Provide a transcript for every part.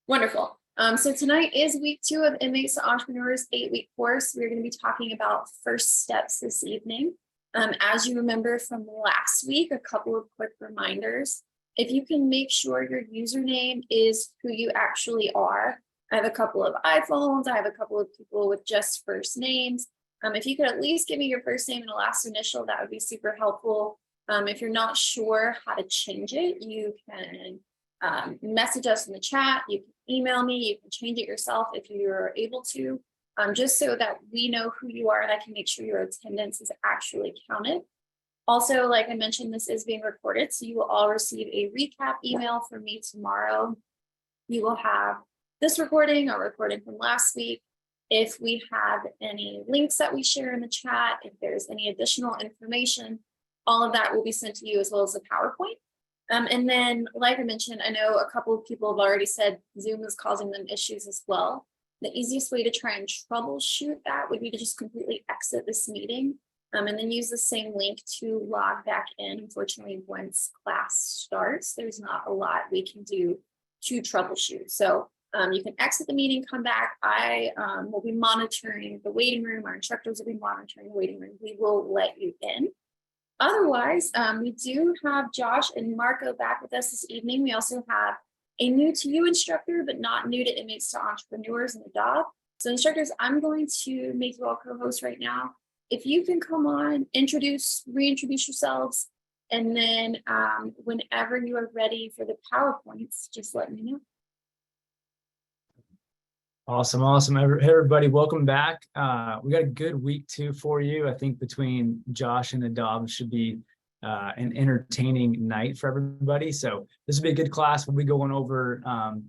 Wonderful. So tonight is week 2 of Inmates to Entrepreneurs 8-week course. We're going to be talking about first steps this evening. As you remember from last week, a couple of quick reminders. If you can make sure your username is who you actually are. I have a couple of iPhones. I have a couple of people with just first names. If you could at least give me your first name and a last initial, that would be super helpful. If you're not sure how to change it, you can message us in the chat. You can email me. You can change it yourself if you're able to, just so that we know who you are and I can make sure your attendance is actually counted. Also, like I mentioned, this is being recorded, so you will all receive a recap email from me tomorrow. You will have this recording or recording from last week. If we have any links that we share in the chat, if there's any additional information, all of that will be sent to you as well as the PowerPoint. And then, like I mentioned, I know a couple of people have already said Zoom is causing them issues as well. The easiest way to try and troubleshoot that would be to just completely exit this meeting and then use the same link to log back in. Unfortunately, once class starts, there's not a lot we can do to troubleshoot. So you can exit the meeting, come back. I will be monitoring the waiting room. Our instructors will be monitoring the waiting room. We will let you in. Otherwise, we do have Josh and Marco back with us this evening. We also have a new to you instructor, but not new to Inmates to Entrepreneurs, and Nadav. So instructors, I'm going to make you all co-hosts right now. If you can come on, reintroduce yourselves, and then whenever you are ready for the PowerPoints, just let me know. Awesome. Hey, everybody, welcome back. We got a good week 2 for you. I think between Josh and Nadav, it should be an entertaining night for everybody. So this will be a good class. We'll be going over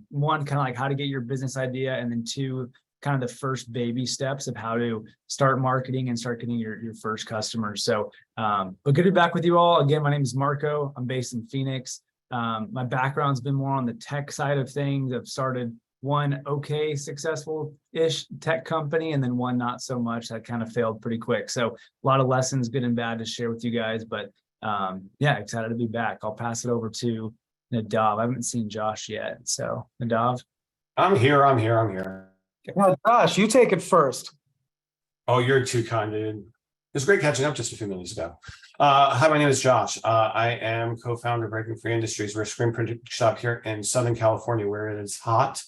one, kind of like how to get your business idea, and then 2, kind of the first baby steps of how to start marketing and start getting your first customers. So, but good to be back with you all. Again, my name is Marco. I'm based in Phoenix. My background's been more on the tech side of things. I've started one successful-ish tech company, and then one not so much that kind of failed pretty quick. So a lot of lessons, good and bad, to share with you guys. But yeah, excited to be back. I'll pass it over to Nadav. I haven't seen Josh yet. So Nadav. I'm here. Well, Josh, you take it first. Oh, you're too kind, dude. It was great catching up just a few minutes ago. Hi, my name is Josh. I am co-founder of Breaking Free Industries. We're a screen printing shop here in Southern California, where it is hot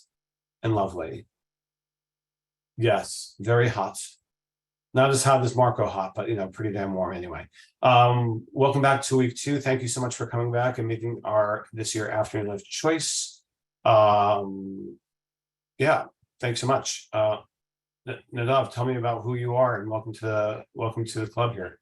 and lovely. Yes, very hot. Not as hot as Marco hot, but pretty damn warm anyway. Welcome back to week 2. Thank you so much for coming back and making our this year afternoon of choice. Yeah, thanks so much. Nadav, tell me about who you are, and welcome to the club here.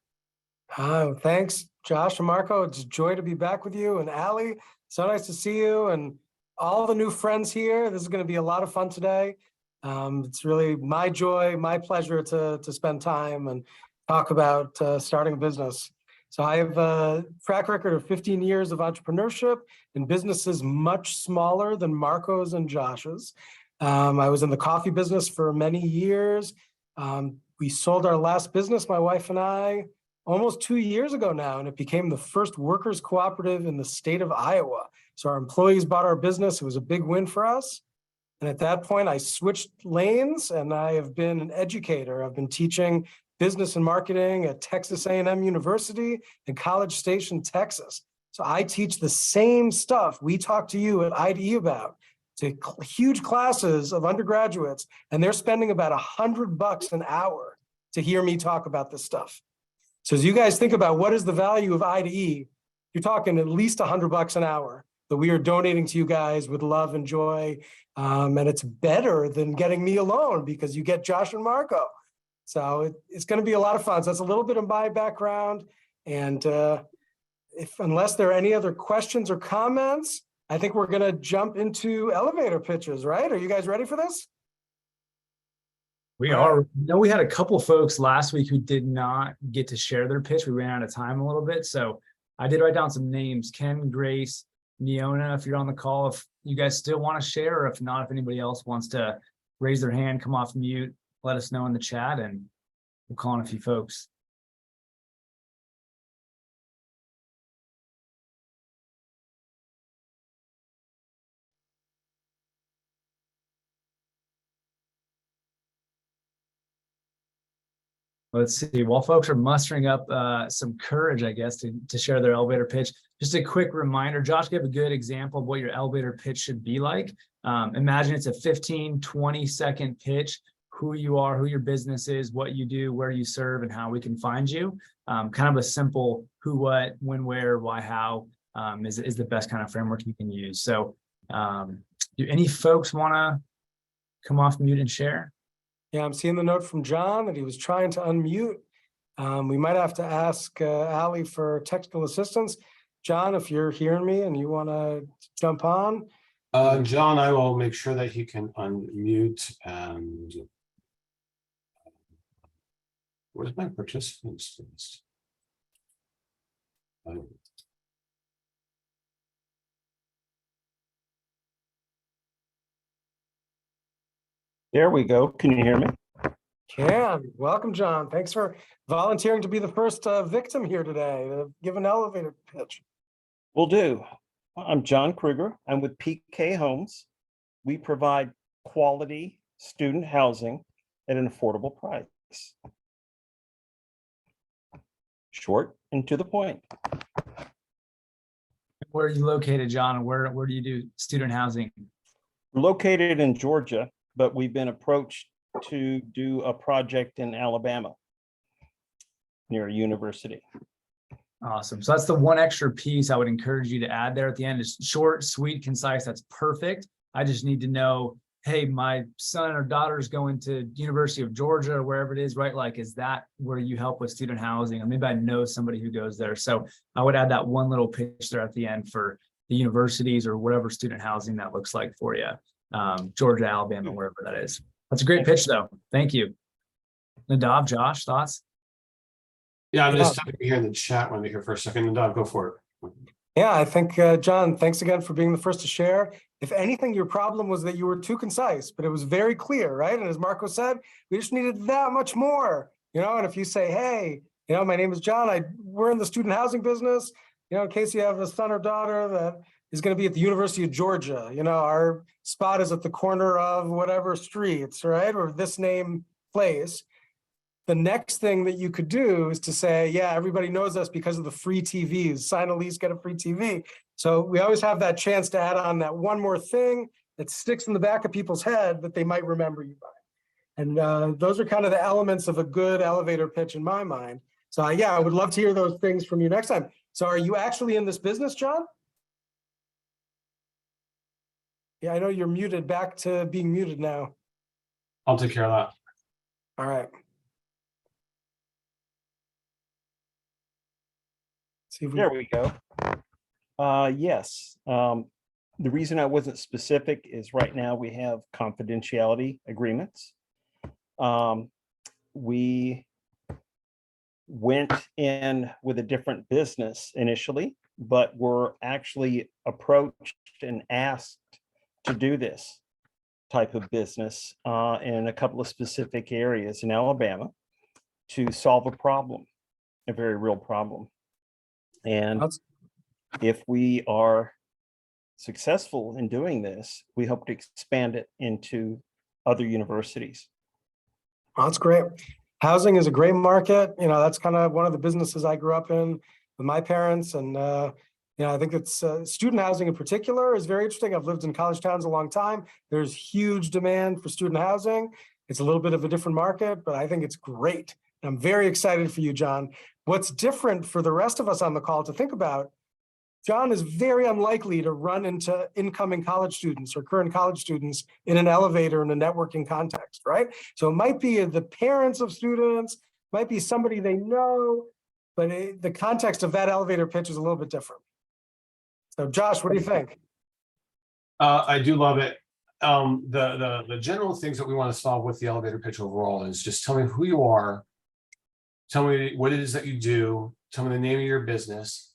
Thanks, Josh and Marco. It's a joy to be back with you, and Allie. So nice to see you and all the new friends here. This is going to be a lot of fun today. It's really my joy, my pleasure to spend time and talk about starting a business. So I have a track record of 15 years of entrepreneurship in businesses much smaller than Marco's and Josh's. I was in the coffee business for many years. We sold our last business, my wife and I, almost 2 years ago now, and it became the first workers' cooperative in the state of Iowa. So our employees bought our business. It was a big win for us. And at that point, I switched lanes, and I have been an educator. I've been teaching business and marketing at Texas A&M University in College Station, Texas. So I teach the same stuff we talk to you at I2E about, to huge classes of undergraduates, and they're spending about $100 an hour to hear me talk about this stuff. So as you guys think about what is the value of I2E, you're talking at least $100 an hour that we are donating to you guys with love and joy. And it's better than getting me alone, because you get Josh and Marco. So it's going to be a lot of fun. So that's a little bit of my background. And unless there are any other questions or comments, I think we're going to jump into elevator pitches, right? Are you guys ready for this? We are. No, we had a couple folks last week who did not get to share their pitch. We ran out of time a little bit. So I did write down some names: Ken, Grace, Neona. If you're on the call, if you guys still want to share, or if not, if anybody else wants to raise their hand, come off mute, let us know in the chat, and we'll call on a few folks. Let's see. While folks are mustering up some courage, I guess, to share their elevator pitch, just a quick reminder, Josh gave a good example of what your elevator pitch should be like. Imagine it's a 15, 20-second pitch, who you are, who your business is, what you do, where you serve, and how we can find you. Kind of a simple who, what, when, where, why, how is the best kind of framework you can use. So do any folks want to come off mute and share? Yeah, I'm seeing the note from John that he was trying to unmute. We might have to ask Ali for technical assistance. John, if you're hearing me and you want to jump on. John, I will make sure that he can unmute and where's my participants list? There we go. Can you hear me? Can. Welcome, John. Thanks for volunteering to be the first victim here today to give an elevator pitch. Will do. I'm John Kruger. I'm with PK Homes. We provide quality student housing at an affordable price. Short and to the point. Where are you located, John? And where do you do student housing? We're located in Georgia, but we've been approached to do a project in Alabama near a university. Awesome. So that's the one extra piece I would encourage you to add there at the end. Is short, sweet, concise. That's perfect. I just need to know, hey, my son or daughter's going to University of Georgia or wherever it is, right? Like, is that where you help with student housing? Or maybe I know somebody who goes there. So I would add that one little pitch there at the end for the universities or whatever student housing that looks like for you. Georgia, Alabama, wherever that is. That's a great pitch though. Thank you. Nadav, Josh, thoughts? Yeah, I'm just typing here in the chat when we here for a second. Nadav, go for it. Yeah, I think, John, thanks again for being the first to share. If anything, your problem was that you were too concise, but it was very clear, right? And as Marco said, we just needed that much more, and if you say, hey, my name is John, we're in the student housing business, in case you have a son or daughter that is going to be at the University of Georgia, our spot is at the corner of whatever streets, right? Or this name place. The next thing that you could do is to say, yeah, everybody knows us because of the free TVs, sign a lease, get a free TV. So we always have that chance to add on that one more thing that sticks in the back of people's head that they might remember you by. And those are kind of the elements of a good elevator pitch in my mind. So yeah, I would love to hear those things from you next time. So are you actually in this business, John? Yeah, I know you're muted, back to being muted now. I'll take care of that. All right. See if There we go. Yes. The reason I wasn't specific is right now we have confidentiality agreements. We went in with a different business initially, but were actually approached and asked to do this type of business in a couple of specific areas in Alabama to solve a problem, a very real problem. And if we are successful in doing this, we hope to expand it into other universities. That's great. Housing is a great market. That's kind of one of the businesses I grew up in with my parents. And, I think it's student housing in particular is very interesting. I've lived in college towns a long time. There's huge demand for student housing. It's a little bit of a different market, but I think it's great. I'm very excited for you, John. What's different for the rest of us on the call to think about, John is very unlikely to run into incoming college students or current college students in an elevator in a networking context, right? So it might be the parents of students, might be somebody they know, but the context of that elevator pitch is a little bit different. So Josh, what do you think? I do love it. The general things that we want to solve with the elevator pitch overall is just tell me who you are, tell me what it is that you do, tell me the name of your business.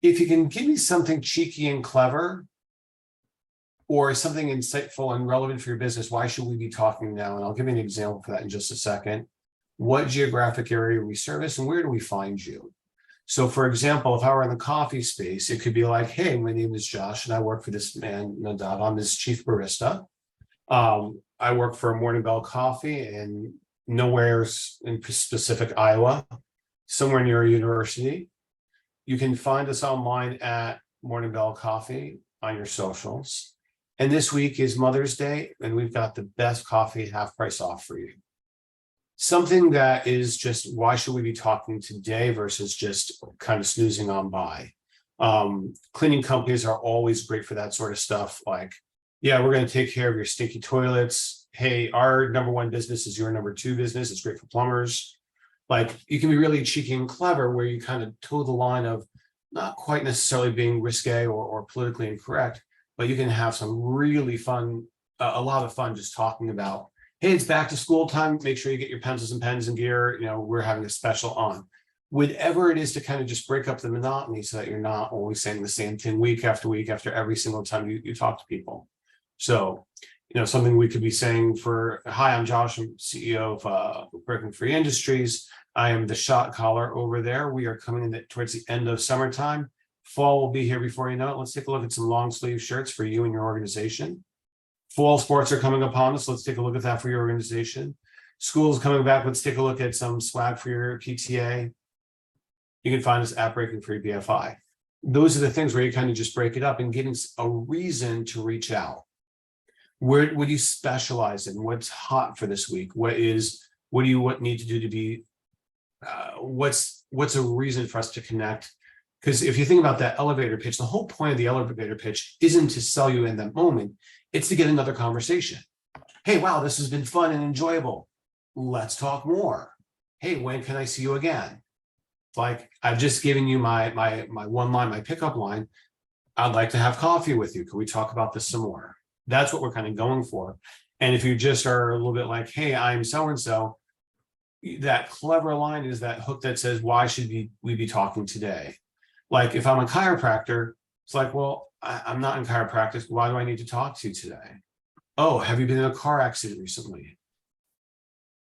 If you can give me something cheeky and clever or something insightful and relevant for your business, why should we be talking now? And I'll give you an example for that in just a second. What geographic area we service and where do we find you? So for example, if I were in the coffee space, it could be like, hey, my name is Josh and I work for this man, Nadav. I'm his chief barista. I work for Morning Bell Coffee and nowhere's in specific Iowa, somewhere near a university. You can find us online at Morning Bell Coffee on your socials. And this week is Mother's Day, and we've got the best coffee half price off for you. Something that is just, why should we be talking today versus just kind of snoozing on by? Cleaning companies are always great for that sort of stuff. Like, yeah, we're going to take care of your stinky toilets. Hey, our number one business is your number two business. It's great for plumbers. Like, you can be really cheeky and clever where you kind of toe the line of not quite necessarily being risque or politically incorrect, but you can have some really fun, a lot of fun just talking about, hey, it's back to school time. Make sure you get your pencils and pens and gear. You know, we're having a special on. Whatever it is to kind of just break up the monotony so that you're not always saying the same thing week after every single time you talk to people. So, you know, something we could be saying for, hi, I'm Josh, I'm CEO of Breaking Free Industries. I am the shot caller over there. We are coming in towards the end of summertime. Fall will be here before you know it. Let's take a look at some long sleeve shirts for you and your organization. Fall sports are coming upon us. Let's take a look at that for your organization. School's coming back. Let's take a look at some swag for your PTA. You can find us at Breaking Free BFI. Those are the things where you kind of just break it up and getting a reason to reach out. Where do you specialize in? What's hot for this week? What do you need to do to be, what's a reason for us to connect? Because if you think about that elevator pitch, the whole point of the elevator pitch isn't to sell you in that moment. It's to get another conversation. Hey, wow, this has been fun and enjoyable. Let's talk more. Hey, when can I see you again? Like, I've just given you my one line, my pickup line. I'd like to have coffee with you. Can we talk about this some more? That's what we're kind of going for. And if you just are a little bit like, hey, I'm so-and-so, that clever line is that hook that says, why should we be talking today? Like, if I'm a chiropractor, it's like, well, I'm not in chiropractic. Why do I need to talk to you today? Oh, have you been in a car accident recently?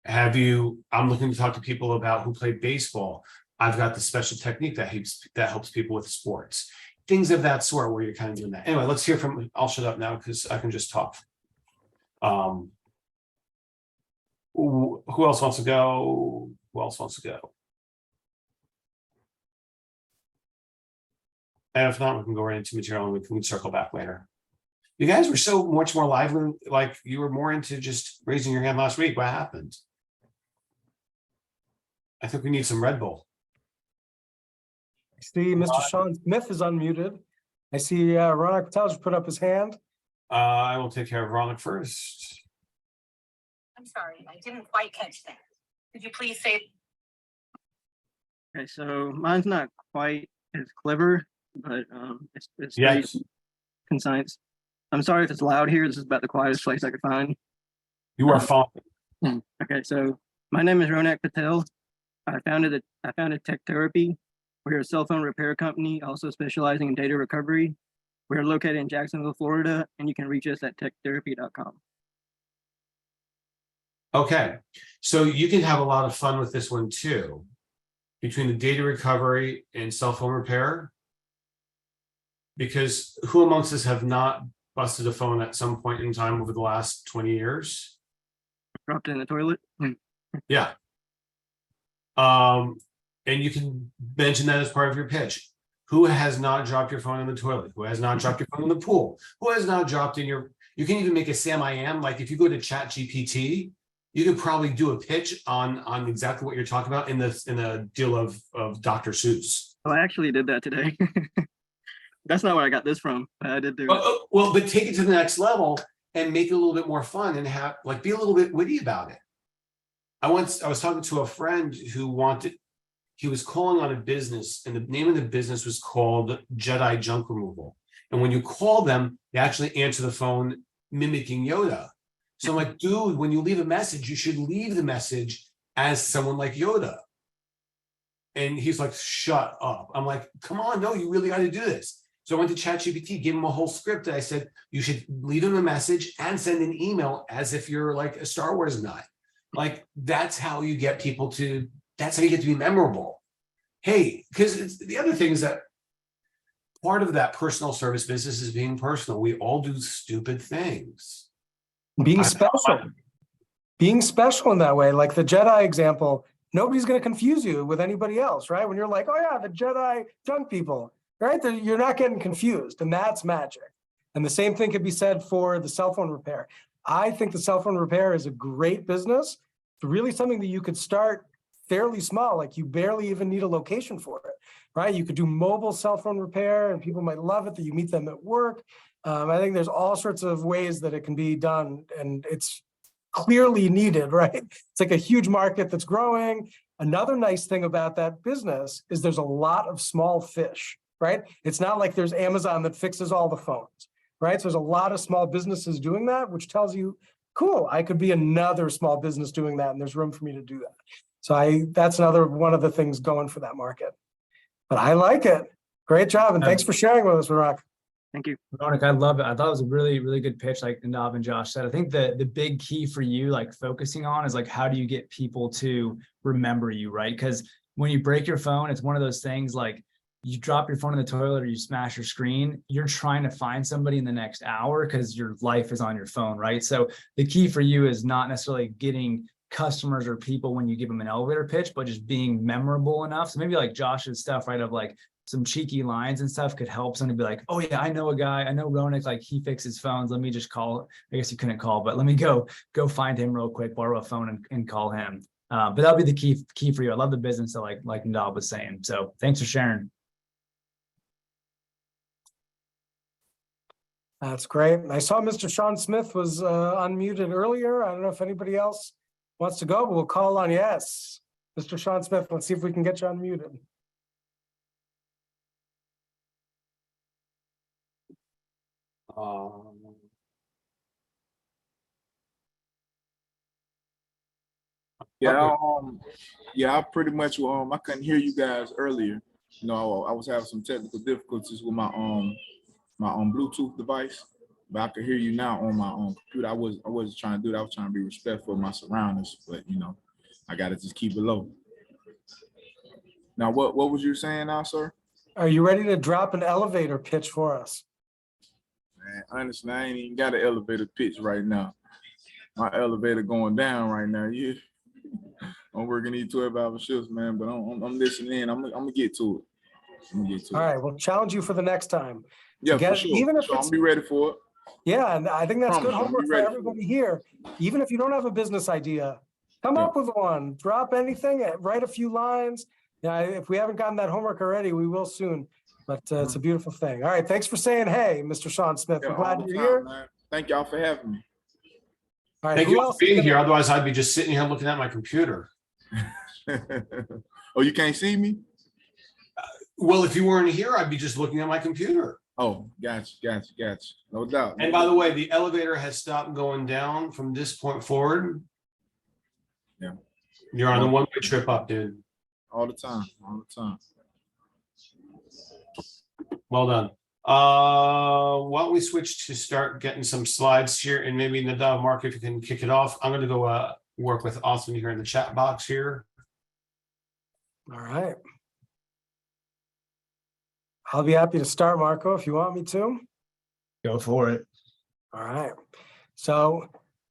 I'm looking to talk to people about who play baseball. I've got the special technique that helps people with sports. Things of that sort where you're kind of doing that. Anyway, let's hear from, I'll shut up now because I can just talk. Who else wants to go? Who else wants to go? And if not, we can go right into material and we can circle back later. You guys were so much more lively, like you were more into just raising your hand last week. What happened? I think we need some Red Bull. I see Mr. Sean Smith is unmuted. I see Ronak Patel just put up his hand. I will take care of Ronak first. I'm sorry, I didn't quite catch that. Could you please say? Okay, so mine's not quite as clever, but it's Yes. very concise. I'm sorry if it's loud here. This is about the quietest place I could find. You are fine. Okay, so my name is Ronak Patel. I founded Tech Therapy. We're a cell phone repair company, also specializing in data recovery. We're located in Jacksonville, Florida, and you can reach us at techtherapy.com. Okay, so you can have a lot of fun with this one too. Between the data recovery and cell phone repair. Because who amongst us have not busted a phone at some point in time over the last 20 years? Dropped it in the toilet. Yeah. And you can mention that as part of your pitch. Who has not dropped your phone in the toilet? Who has not dropped your phone in the pool? Who has not dropped in your, you can even make a Sam I Am, like if you go to ChatGPT, you could probably do a pitch on exactly what you're talking about in the deal of Dr. Seuss. Oh, I actually did that today. That's not where I got this from. But I did do it. Well, but take it to the next level and make it a little bit more fun and have like be a little bit witty about it. I was talking to a friend who he was calling on a business, and the name of the business was called Jedi Junk Removal. And when you call them, they actually answer the phone mimicking Yoda. So I'm like, dude, when you leave a message, you should leave the message as someone like Yoda. And he's like, shut up. I'm like, come on, no, you really got to do this. So I went to ChatGPT, gave him a whole script. And I said, you should leave him a message and send an email as if you're like a Star Wars nut. Like, that's how you get people to, that's how you get to be memorable. Hey, because the other thing is that part of that personal service business is being personal. We all do stupid things. Being special. being special in that way, like the Jedi example, nobody's going to confuse you with anybody else, right? When you're like, oh yeah, the Jedi junk people, right? You're not getting confused, and that's magic. And the same thing could be said for the cell phone repair. I think the cell phone repair is a great business. It's really something that you could start fairly small, like you barely even need a location for it, right? You could do mobile cell phone repair and people might love it that you meet them at work. I think there's all sorts of ways that it can be done, and it's clearly needed, right? It's like a huge market that's growing. Another nice thing about that business is there's a lot of small fish, right? It's not like there's Amazon that fixes all the phones, right? So there's a lot of small businesses doing that, which tells you, cool, I could be another small business doing that, and there's room for me to do that. So that's another one of the things going for that market. But I like it. Great job, and thanks for sharing with us, Barak. Thank you. Ronak, I love it. I thought it was a really, really good pitch, like Nadav and Josh said. I think the big key for you, like focusing on, is like, how do you get people to remember you, right? Because when you break your phone, it's one of those things like you drop your phone in the toilet or you smash your screen, you're trying to find somebody in the next hour because your life is on your phone, right? So the key for you is not necessarily getting customers or people when you give them an elevator pitch, but just being memorable enough. So maybe like Josh's stuff, right, of like some cheeky lines and stuff could help somebody be like, oh yeah, I know a guy, I know Ronak, like he fixes phones. Let me just call. I guess you couldn't call, but let me go find him real quick, borrow a phone and call him. But that'll be the key for you. I love the business, so like Nadav was saying. So thanks for sharing. That's great. I saw Mr. Sean Smith was unmuted earlier. I don't know if anybody else wants to go, but we'll call on yes. Mr. Sean Smith, let's see if we can get you unmuted. Yeah, yeah, I pretty much I couldn't hear you guys earlier. You know, I was having some technical difficulties with my my Bluetooth device, but I could hear you now on my computer. I wasn't trying to do that. I was trying to be respectful of my surroundings, but you know, I gotta just keep it low. Now, what was you saying now, sir? Are you ready to drop an elevator pitch for us? Man, honestly, I ain't even got an elevator pitch right now. My elevator going down right now. Yeah. I'm working these 12-hour shifts, man, but I'm listening in. I'm gonna get to it. All right, we'll challenge you for the next time. Yeah, for sure. Even if I'll be ready for it. Yeah, and I think that's good Promise you, I'll be homework for ready for everybody here. Even if you don't have a business idea, come up with one. Drop anything, write a few lines. Yeah, if we haven't gotten that homework already, we will soon. But it's a beautiful thing. All right, thanks for saying hey, Mr. Sean Smith. Yeah, We're glad all the you're time, here. man. Thank y'all for having me. All right, Thank who you for else is being gonna- here. Otherwise, I'd be just sitting here looking at my computer. Oh, you can't see me? Well, if you weren't here, I'd be just looking at my computer. Oh, gotcha. No doubt. And by the way, the elevator has stopped going down from this point forward. Yeah. You're on the one-way trip up, dude. All the time. Well done. Why don't we switch to start getting some slides here, and maybe Nadav, Mark, if you can kick it off. I'm going to go work with Austin here in the chat box here. All right. I'll be happy to start, Marco, if you want me to. Go for it. All right. So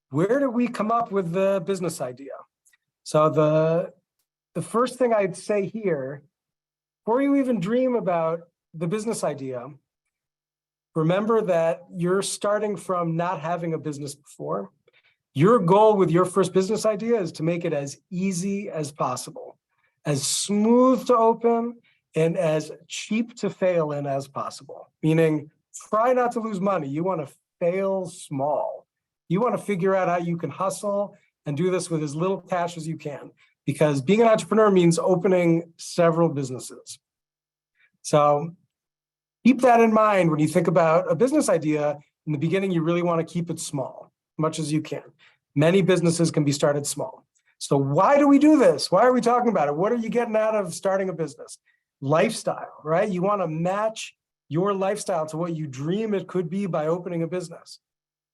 where do we come up with the business idea? So the first thing I'd say here, before you even dream about the business idea, remember that you're starting from not having a business before. Your goal with your first business idea is to make it as easy as possible, as smooth to open, and as cheap to fail in as possible. Meaning, try not to lose money. You want to fail small. You want to figure out how you can hustle and do this with as little cash as you can, because being an entrepreneur means opening several businesses. So keep that in mind when you think about a business idea. In the beginning, you really want to keep it small, as much as you can. Many businesses can be started small. So why do we do this? Why are we talking about it? What are you getting out of starting a business? Lifestyle, right? You want to match your lifestyle to what you dream it could be by opening a business.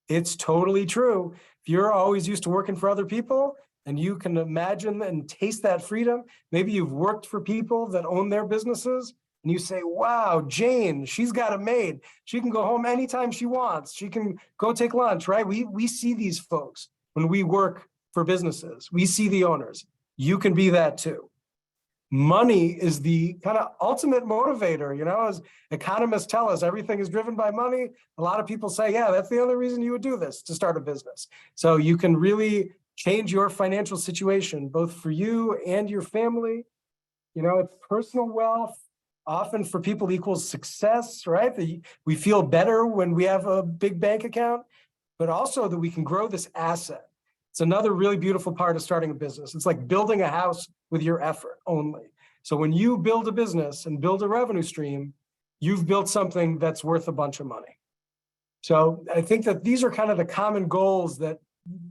It's totally true. If you're always used to working for other people and you can imagine and taste that freedom, maybe you've worked for people that own their businesses and you say, wow, Jane, she's got it made. She can go home anytime she wants. She can go take lunch, right? We see these folks when we work for businesses. We see the owners. You can be that too. Money is the kind of ultimate motivator, as economists tell us, everything is driven by money. A lot of people say, yeah, that's the only reason you would do this, to start a business. So you can really change your financial situation, both for you and your family. It's personal wealth, often for people equals success, right? We feel better when we have a big bank account, but also that we can grow this asset. It's another really beautiful part of starting a business. It's like building a house with your effort only. So when you build a business and build a revenue stream, you've built something that's worth a bunch of money. So I think that these are kind of the common goals that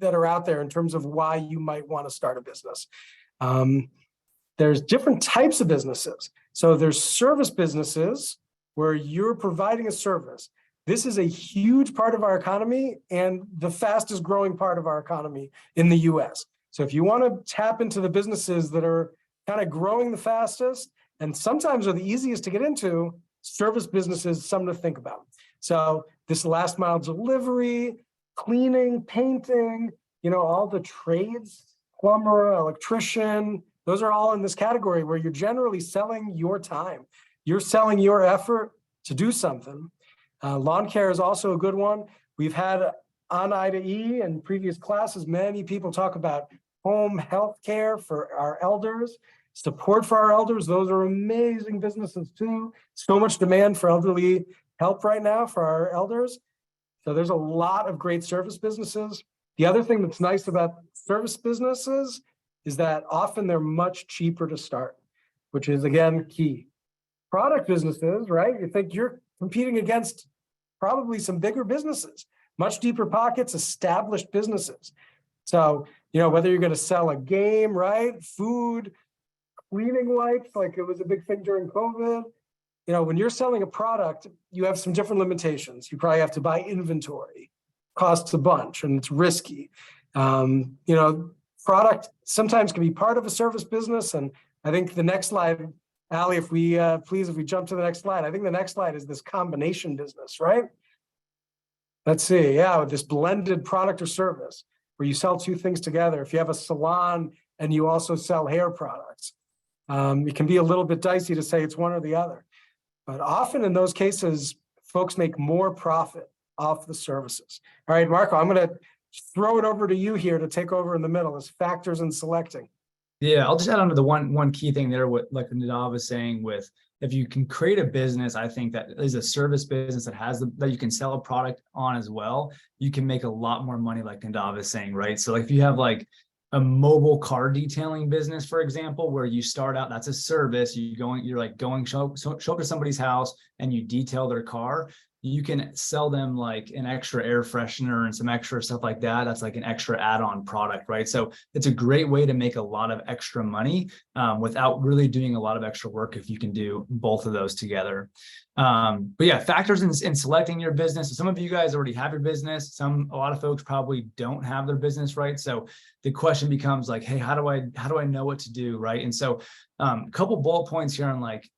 are out there in terms of why you might want to start a business. There's different types of businesses. So there's service businesses where you're providing a service. This is a huge part of our economy and the fastest growing part of our economy in the US. So if you want to tap into the businesses that are kind of growing the fastest and sometimes are the easiest to get into, service businesses, something to think about. So this last mile delivery, cleaning, painting, all the trades, plumber, electrician, those are all in this category where you're generally selling your time. You're selling your effort to do something. Lawn care is also a good one. We've had on I2E and previous classes, many people talk about home health care for our elders, support for our elders. Those are amazing businesses too. So much demand for elderly help right now for our elders. So there's a lot of great service businesses. The other thing that's nice about service businesses is that often they're much cheaper to start, which is again key. Product businesses, right? You think you're competing against probably some bigger businesses, much deeper pockets, established businesses. So, whether you're going to sell a game, right? Food, cleaning wipes, like it was a big thing during COVID. When you're selling a product, you have some different limitations. You probably have to buy inventory, costs a bunch, and it's risky. Product sometimes can be part of a service business. And I think the next slide, Allie, if we jump to the next slide, I think the next slide is this combination business, right? Let's see, with this blended product or service where you sell two things together. If you have a salon and you also sell hair products, it can be a little bit dicey to say it's one or the other. But often in those cases, folks make more profit off the services. All right, Marco, I'm going to throw it over to you here to take over in the middle as factors in selecting. Yeah, I'll just add on to the one key thing there, what like Nadav was saying with, if you can create a business, I think that is a service business that you can sell a product on as well, you can make a lot more money, like Nadav is saying, right? So like if you have like a mobile car detailing business, for example, where you start out, that's a service, you're going show up to somebody's house and you detail their car. You can sell them like an extra air freshener and some extra stuff like that. That's like an extra add-on product, right? So it's a great way to make a lot of extra money without really doing a lot of extra work if you can do both of those together. But yeah, factors in selecting your business. Some of you guys already have your business. A lot of folks probably don't have their business, right? So the question becomes like, hey, how do I know what to do, right? And so a couple bullet points here on like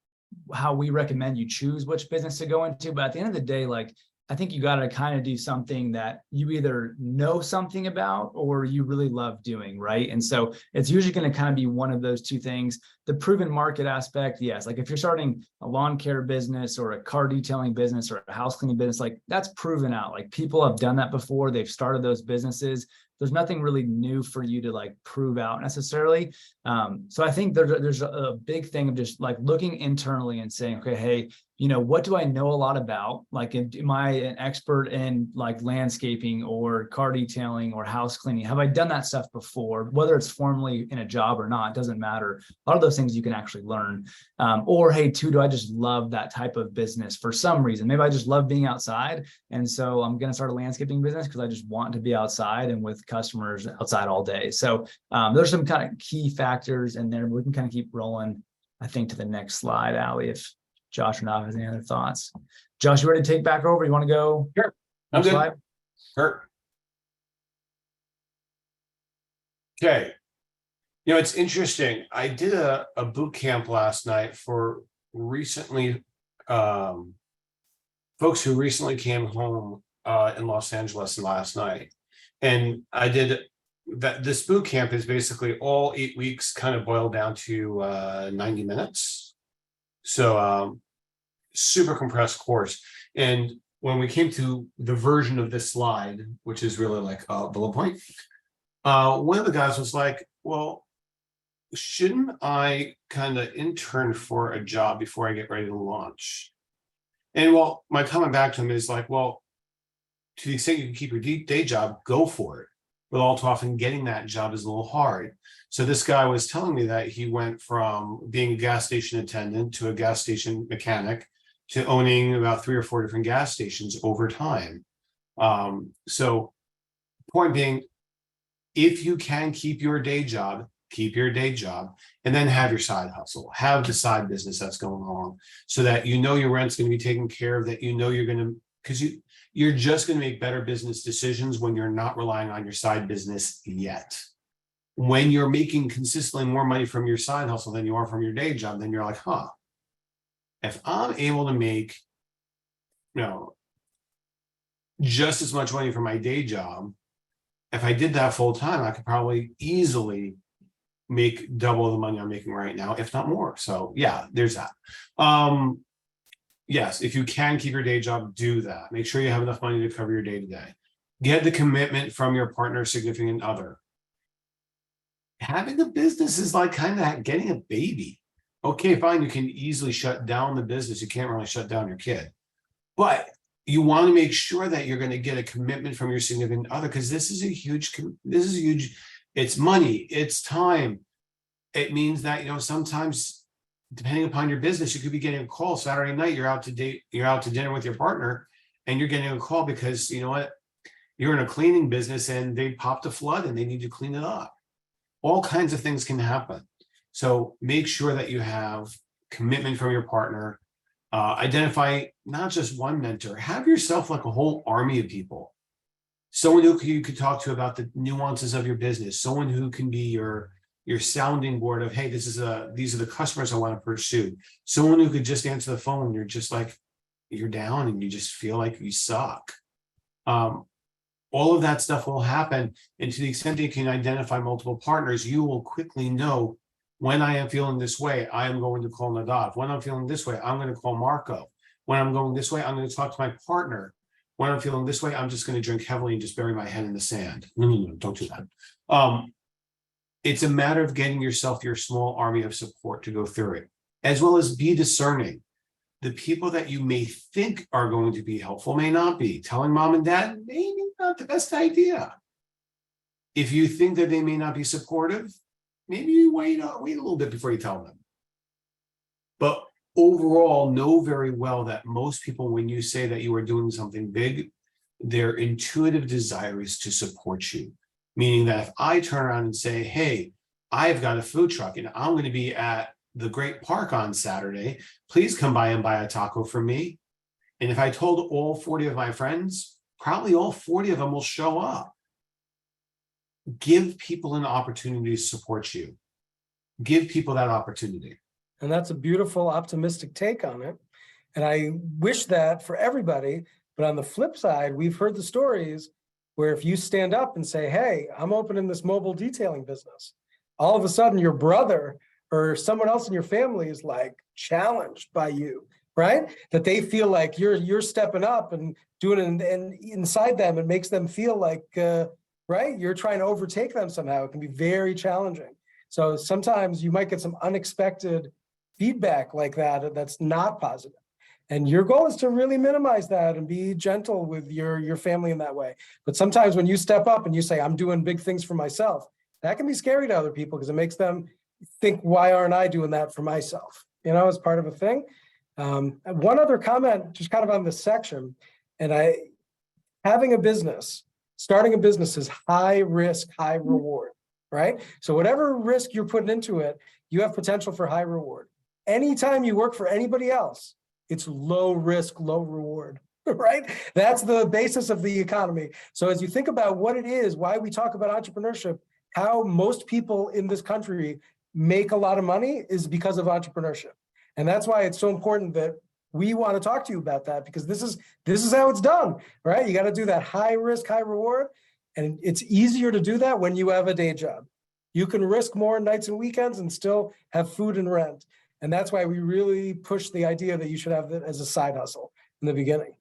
how we recommend you choose which business to go into. But at the end of the day, like, I think you got to kind of do something that you either know something about or you really love doing, right? And so it's usually going to kind of be one of those two things. The proven market aspect, yes. Like if you're starting a lawn care business or a car detailing business or a house cleaning business, like that's proven out. Like people have done that before. They've started those businesses. There's nothing really new for you to like prove out necessarily. So I think there's a big thing of just like looking internally and saying, okay, hey, what do I know a lot about? Like, am I an expert in like landscaping or car detailing or house cleaning? Have I done that stuff before? Whether it's formally in a job or not, doesn't matter. A lot of those things you can actually learn. Or hey, do I just love that type of business for some reason? Maybe I just love being outside. And so I'm going to start a landscaping business because I just want to be outside and with customers outside all day. So there's some kind of key factors in there. We can kind of keep rolling, I think, to the next slide, Allie, if Josh or not has any other thoughts. Josh, you ready to take back over? You want to go? Sure. I'm good. Slide? Sure. Okay. It's interesting. I did a boot camp last night for folks who recently came home in Los Angeles last night. And I did that this boot camp is basically all 8 weeks kind of boiled down to 90 minutes. So super compressed course. And when we came to the version of this slide, which is really like a bullet point, one of the guys was like, well, shouldn't I kind of intern for a job before I get ready to launch? And well, my comment back to him is like, well, to the extent you can keep your day job, go for it. But all too often getting that job is a little hard. So this guy was telling me that he went from being a gas station attendant to a gas station mechanic to owning about 3 or 4 different gas stations over time. So point being, if you can keep your day job, keep your day job, and then have your side hustle, have the side business that's going on, so that you know your rent's going to be taken care of, that you know you're going to, because you're just going to make better business decisions when you're not relying on your side business yet. When you're making consistently more money from your side hustle than you are from your day job, then you're like, huh, if I'm able to make, just as much money from my day job, if I did that full time, I could probably easily make double the money I'm making right now, if not more. So yeah, there's that. Yes, if you can keep your day job, do that. Make sure you have enough money to cover your day to day. Get the commitment from your partner, significant other. Having a business is like kind of getting a baby. Okay, fine, you can easily shut down the business. You can't really shut down your kid. But you want to make sure that you're going to get a commitment from your significant other, because this is a huge, it's money, it's time. It means that, sometimes depending upon your business, you could be getting a call Saturday night, you're out to dinner with your partner, and you're getting a call because you know what, you're in a cleaning business and they popped a flood and they need to clean it up. All kinds of things can happen. So make sure that you have commitment from your partner. Identify not just one mentor, have yourself like a whole army of people. Someone who you could talk to about the nuances of your business, someone who can be your sounding board of, hey, these are the customers I want to pursue. Someone who could just answer the phone when you're just like, you're down and you just feel like you suck. All of that stuff will happen. And to the extent that you can identify multiple partners, you will quickly know, when I am feeling this way, I am going to call Nadav. When I'm feeling this way, I'm going to call Marco. When I'm going this way, I'm going to talk to my partner. When I'm feeling this way, I'm just going to drink heavily and just bury my head in the sand. No, don't do that. It's a matter of getting yourself your small army of support to go through it, as well as be discerning. The people that you may think are going to be helpful may not be. Telling mom and dad, maybe not the best idea. If you think that they may not be supportive, maybe you wait a little bit before you tell them. But overall, know very well that most people, when you say that you are doing something big, their intuitive desire is to support you. Meaning that if I turn around and say, hey, I've got a food truck and I'm going to be at the Great Park on Saturday, please come by and buy a taco from me. And if I told all 40 of my friends, probably all 40 of them will show up. Give people an opportunity to support you. Give people that opportunity. And that's a beautiful, optimistic take on it. And I wish that for everybody. But on the flip side, we've heard the stories where if you stand up and say, hey, I'm opening this mobile detailing business, all of a sudden your brother or someone else in your family is like challenged by you, right? That they feel like you're stepping up and doing it, and inside them, it makes them feel like, right, you're trying to overtake them somehow. It can be very challenging. So sometimes you might get some unexpected feedback like that that's not positive. And your goal is to really minimize that and be gentle with your family in that way. But sometimes when you step up and you say, I'm doing big things for myself, that can be scary to other people because it makes them think, why aren't I doing that for myself? As part of a thing. One other comment, just kind of on this section, and having a business, starting a business is high risk, high reward, right? So whatever risk you're putting into it, you have potential for high reward. Anytime you work for anybody else, it's low risk, low reward, right? That's the basis of the economy. So as you think about what it is, why we talk about entrepreneurship, how most people in this country make a lot of money is because of entrepreneurship. And that's why it's so important that we want to talk to you about that, because this is how it's done, right? You got to do that high risk, high reward. And it's easier to do that when you have a day job. You can risk more nights and weekends and still have food and rent. And that's why we really push the idea that you should have it as a side hustle in the beginning.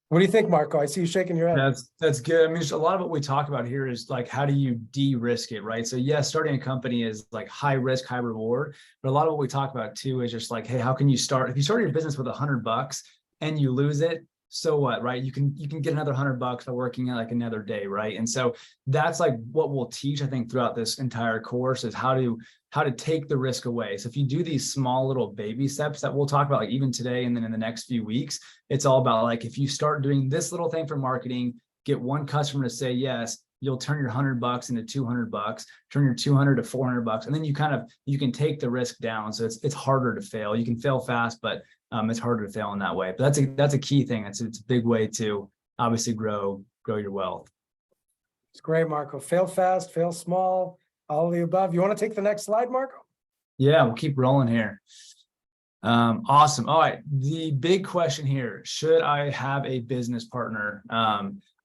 What do you think, Marco? I see you shaking your head. That's good. I mean, just a lot of what we talk about here is like, how do you de-risk it, right? So yes, starting a company is like high risk, high reward. But a lot of what we talk about too is just like, hey, how can you start? If you start your business with $100 and you lose it, so what, right? You can get another $100 by working like another day, right? And so that's like what we'll teach, I think, throughout this entire course is how to take the risk away. So if you do these small little baby steps that we'll talk about, like even today and then in the next few weeks, it's all about like, if you start doing this little thing for marketing, get one customer to say yes, you'll turn your $100 into $200, turn your 200 to $400, and then you can take the risk down. So it's harder to fail. You can fail fast, but it's harder to fail in that way. But that's a key thing. It's a big way to obviously grow your wealth. It's great, Marco. Fail fast, fail small, all of the above. You want to take the next slide, Marco? Yeah, we'll keep rolling here. Awesome. All right. The big question here, should I have a business partner?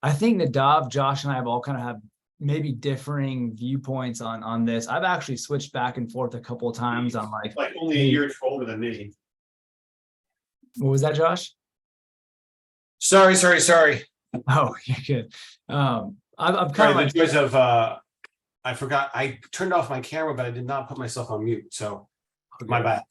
I think Nadav, Josh, and I have all kind of have maybe differing viewpoints on this. I've actually switched back and forth a couple of times on like only a year older than me. What was that, Josh? Sorry. Oh, you're good. I'm kind Sorry, of like, the choice of I forgot I turned off my camera, but I did not put myself on mute. So my bad.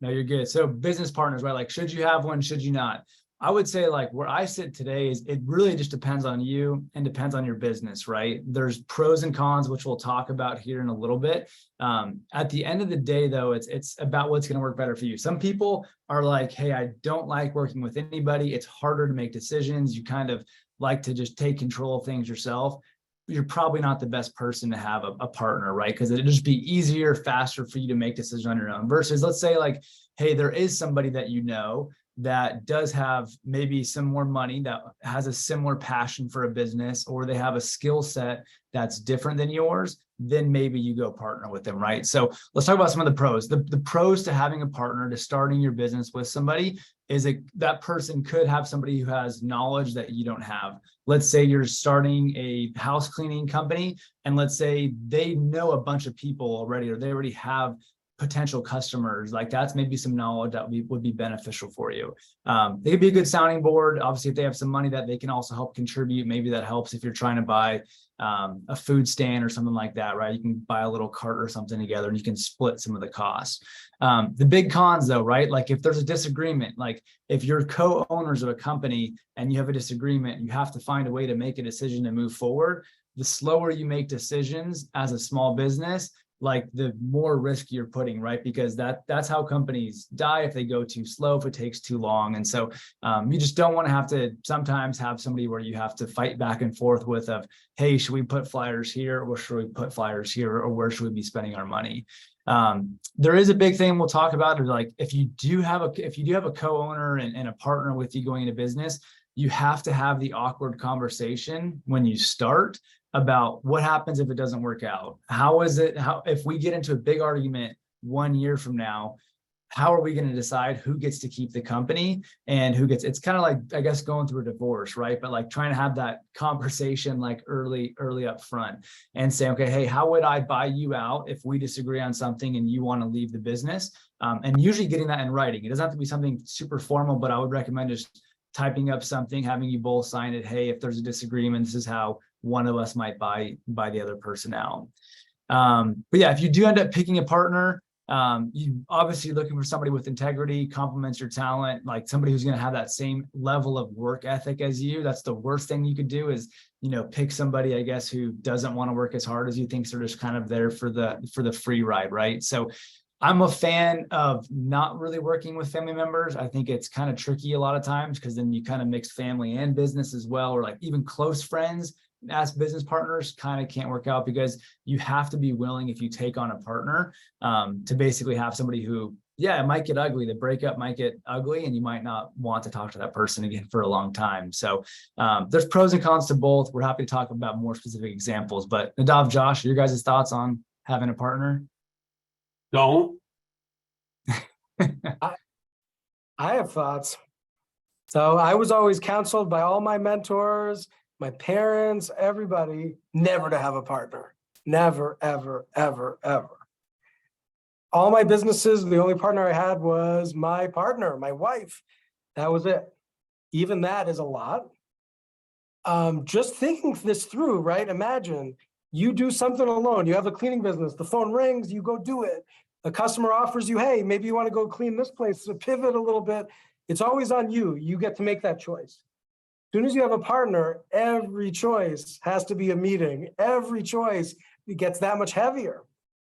no, you're good. So business partners, right? Like, should you have one? Should you not? I would say like where I sit today is it really just depends on you and depends on your business, right? There's pros and cons, which we'll talk about here in a little bit. At the end of the day, though, it's about what's going to work better for you. Some people are like, hey, I don't like working with anybody. It's harder to make decisions. You kind of like to just take control of things yourself. You're probably not the best person to have a partner, right? Because it'd just be easier, faster for you to make decisions on your own versus let's say like, hey, there is somebody that you know that does have maybe some more money, that has a similar passion for a business, or they have a skill set that's different than yours, then maybe you go partner with them, right? So let's talk about some of the pros. The pros to having a partner, to starting your business with somebody, is that person could have somebody who has knowledge that you don't have. Let's say you're starting a house cleaning company, and let's say they know a bunch of people already, or they already have potential customers. Like that's maybe some knowledge that would be beneficial for you. They could be a good sounding board. Obviously, if they have some money that they can also help contribute, maybe that helps if you're trying to buy a food stand or something like that, right? You can buy a little cart or something together and you can split some of the costs. The big cons though, right? Like if there's a disagreement, like if you're co-owners of a company and you have a disagreement, you have to find a way to make a decision to move forward. The slower you make decisions as a small business, like the more risk you're putting, right? Because that's how companies die if they go too slow, if it takes too long. And so you just don't want to have to sometimes have somebody where you have to fight back and forth with of, hey, should we put flyers here, or should we put flyers here, or where should we be spending our money? There is a big thing we'll talk about, is like if you do have a co-owner and a partner with you going into business, you have to have the awkward conversation when you start about what happens if it doesn't work out. How if we get into a big argument 1 year from now, how are we going to decide who gets to keep the company and who gets, it's kind of like, I guess, going through a divorce, right? But like trying to have that conversation like early up front and say, okay, hey, how would I buy you out if we disagree on something and you want to leave the business? And usually getting that in writing. It doesn't have to be something super formal, but I would recommend just typing up something, having you both sign it. Hey, if there's a disagreement, this is how one of us might buy the other person out. But yeah, if you do end up picking a partner, you obviously looking for somebody with integrity, complements your talent, like somebody who's going to have that same level of work ethic as you. That's the worst thing you could do is, pick somebody, I guess, who doesn't want to work as hard as you, thinks they're just kind of there for the free ride, right? So I'm a fan of not really working with family members. I think it's kind of tricky a lot of times because then you kind of mix family and business as well, or like even close friends as business partners kind of can't work out, because you have to be willing, if you take on a partner, to basically have somebody who, yeah, it might get ugly. The breakup might get ugly and you might not want to talk to that person again for a long time. So there's pros and cons to both. We're happy to talk about more specific examples, but Nadav, Josh, your guys' thoughts on having a partner? Don't. I have thoughts. So I was always counseled by all my mentors, my parents, everybody, never to have a partner. Never, ever, ever, ever. All my businesses, the only partner I had was my partner, my wife. That was it. Even that is a lot. Just thinking this through, right? Imagine you do something alone. You have a cleaning business. The phone rings, you go do it. A customer offers you, hey, maybe you want to go clean this place, so pivot a little bit. It's always on you. You get to make that choice. As soon as you have a partner, every choice has to be a meeting. Every choice gets that much heavier,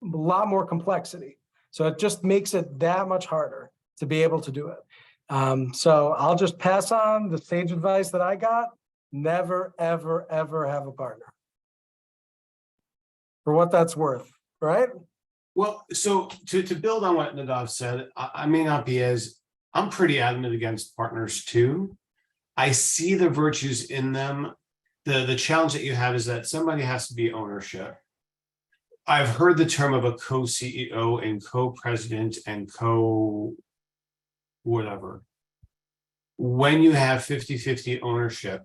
a lot more complexity. So it just makes it that much harder to be able to do it. So I'll just pass on the sage advice that I got. Never, ever, ever have a partner. For what that's worth, right? Well, so to build on what Nadav said, I may not be as, I'm pretty adamant against partners too. I see the virtues in them. The challenge that you have is that somebody has to be ownership. I've heard the term of a co-CEO and co-president and co-whatever. When you have 50-50 ownership,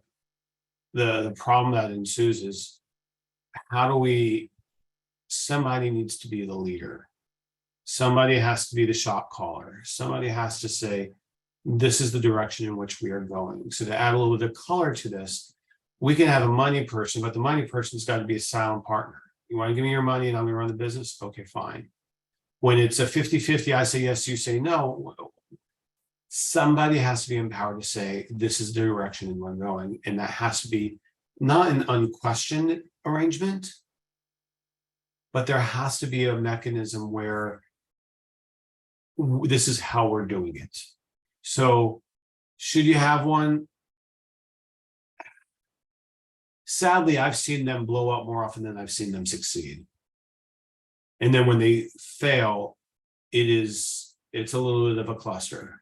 the problem that ensues is somebody needs to be the leader. Somebody has to be the shot caller. Somebody has to say, this is the direction in which we are going. So to add a little bit of color to this, we can have a money person, but the money person's got to be a silent partner. You want to give me your money and I'm going to run the business? Okay, fine. When it's a 50-50, I say yes, you say no. Somebody has to be empowered to say, this is the direction in which we're going. And that has to be not an unquestioned arrangement, but there has to be a mechanism where this is how we're doing it. So should you have one? Sadly, I've seen them blow up more often than I've seen them succeed. And then when they fail, it's a little bit of a cluster.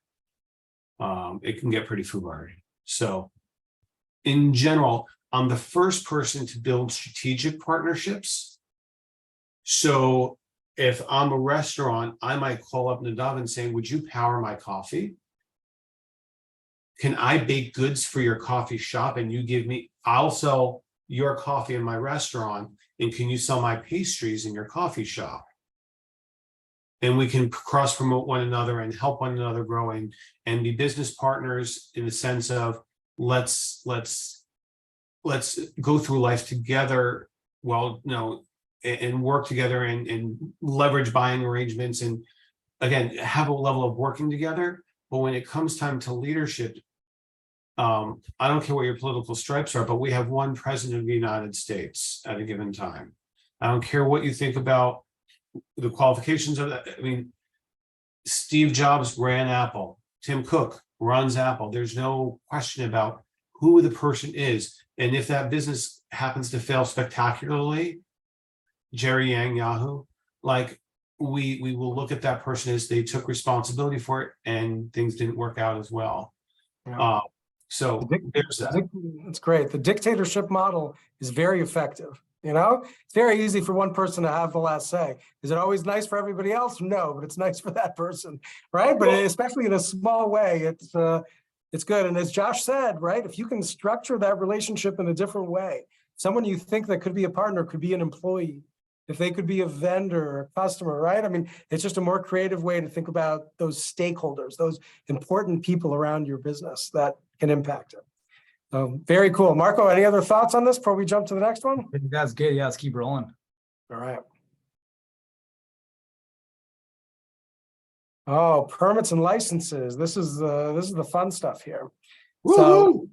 It can get pretty foolhardy. So in general, I'm the first person to build strategic partnerships. So if I'm a restaurant, I might call up Nadav and say, would you power my coffee? Can I bake goods for your coffee shop and you give me, I'll sell your coffee in my restaurant and can you sell my pastries in your coffee shop? And we can cross promote one another and help one another grow and be business partners in the sense of let's go through life together. Well, and work together and leverage buying arrangements and again, have a level of working together. But when it comes time to leadership, I don't care what your political stripes are, but we have one president of the United States at a given time. I don't care what you think about the qualifications of that. I mean, Steve Jobs ran Apple. Tim Cook runs Apple. There's no question about who the person is. And if that business happens to fail spectacularly, Jerry Yang, Yahoo, like we will look at that person as they took responsibility for it and things didn't work out as well. Yeah. So there's that. That's great. The dictatorship model is very effective. It's very easy for one person to have the last say. Is it always nice for everybody else? No, but it's nice for that person, right? But especially in a small way, it's good. And as Josh said, right, if you can structure that relationship in a different way, someone you think that could be a partner could be an employee. If they could be a vendor or a customer, right? I mean, it's just a more creative way to think about those stakeholders, those important people around your business that can impact it. Very cool. Marco, any other thoughts on this before we jump to the next one? That's good. Yeah, let's keep rolling. All right. Oh, permits and licenses. This is the fun stuff here. So,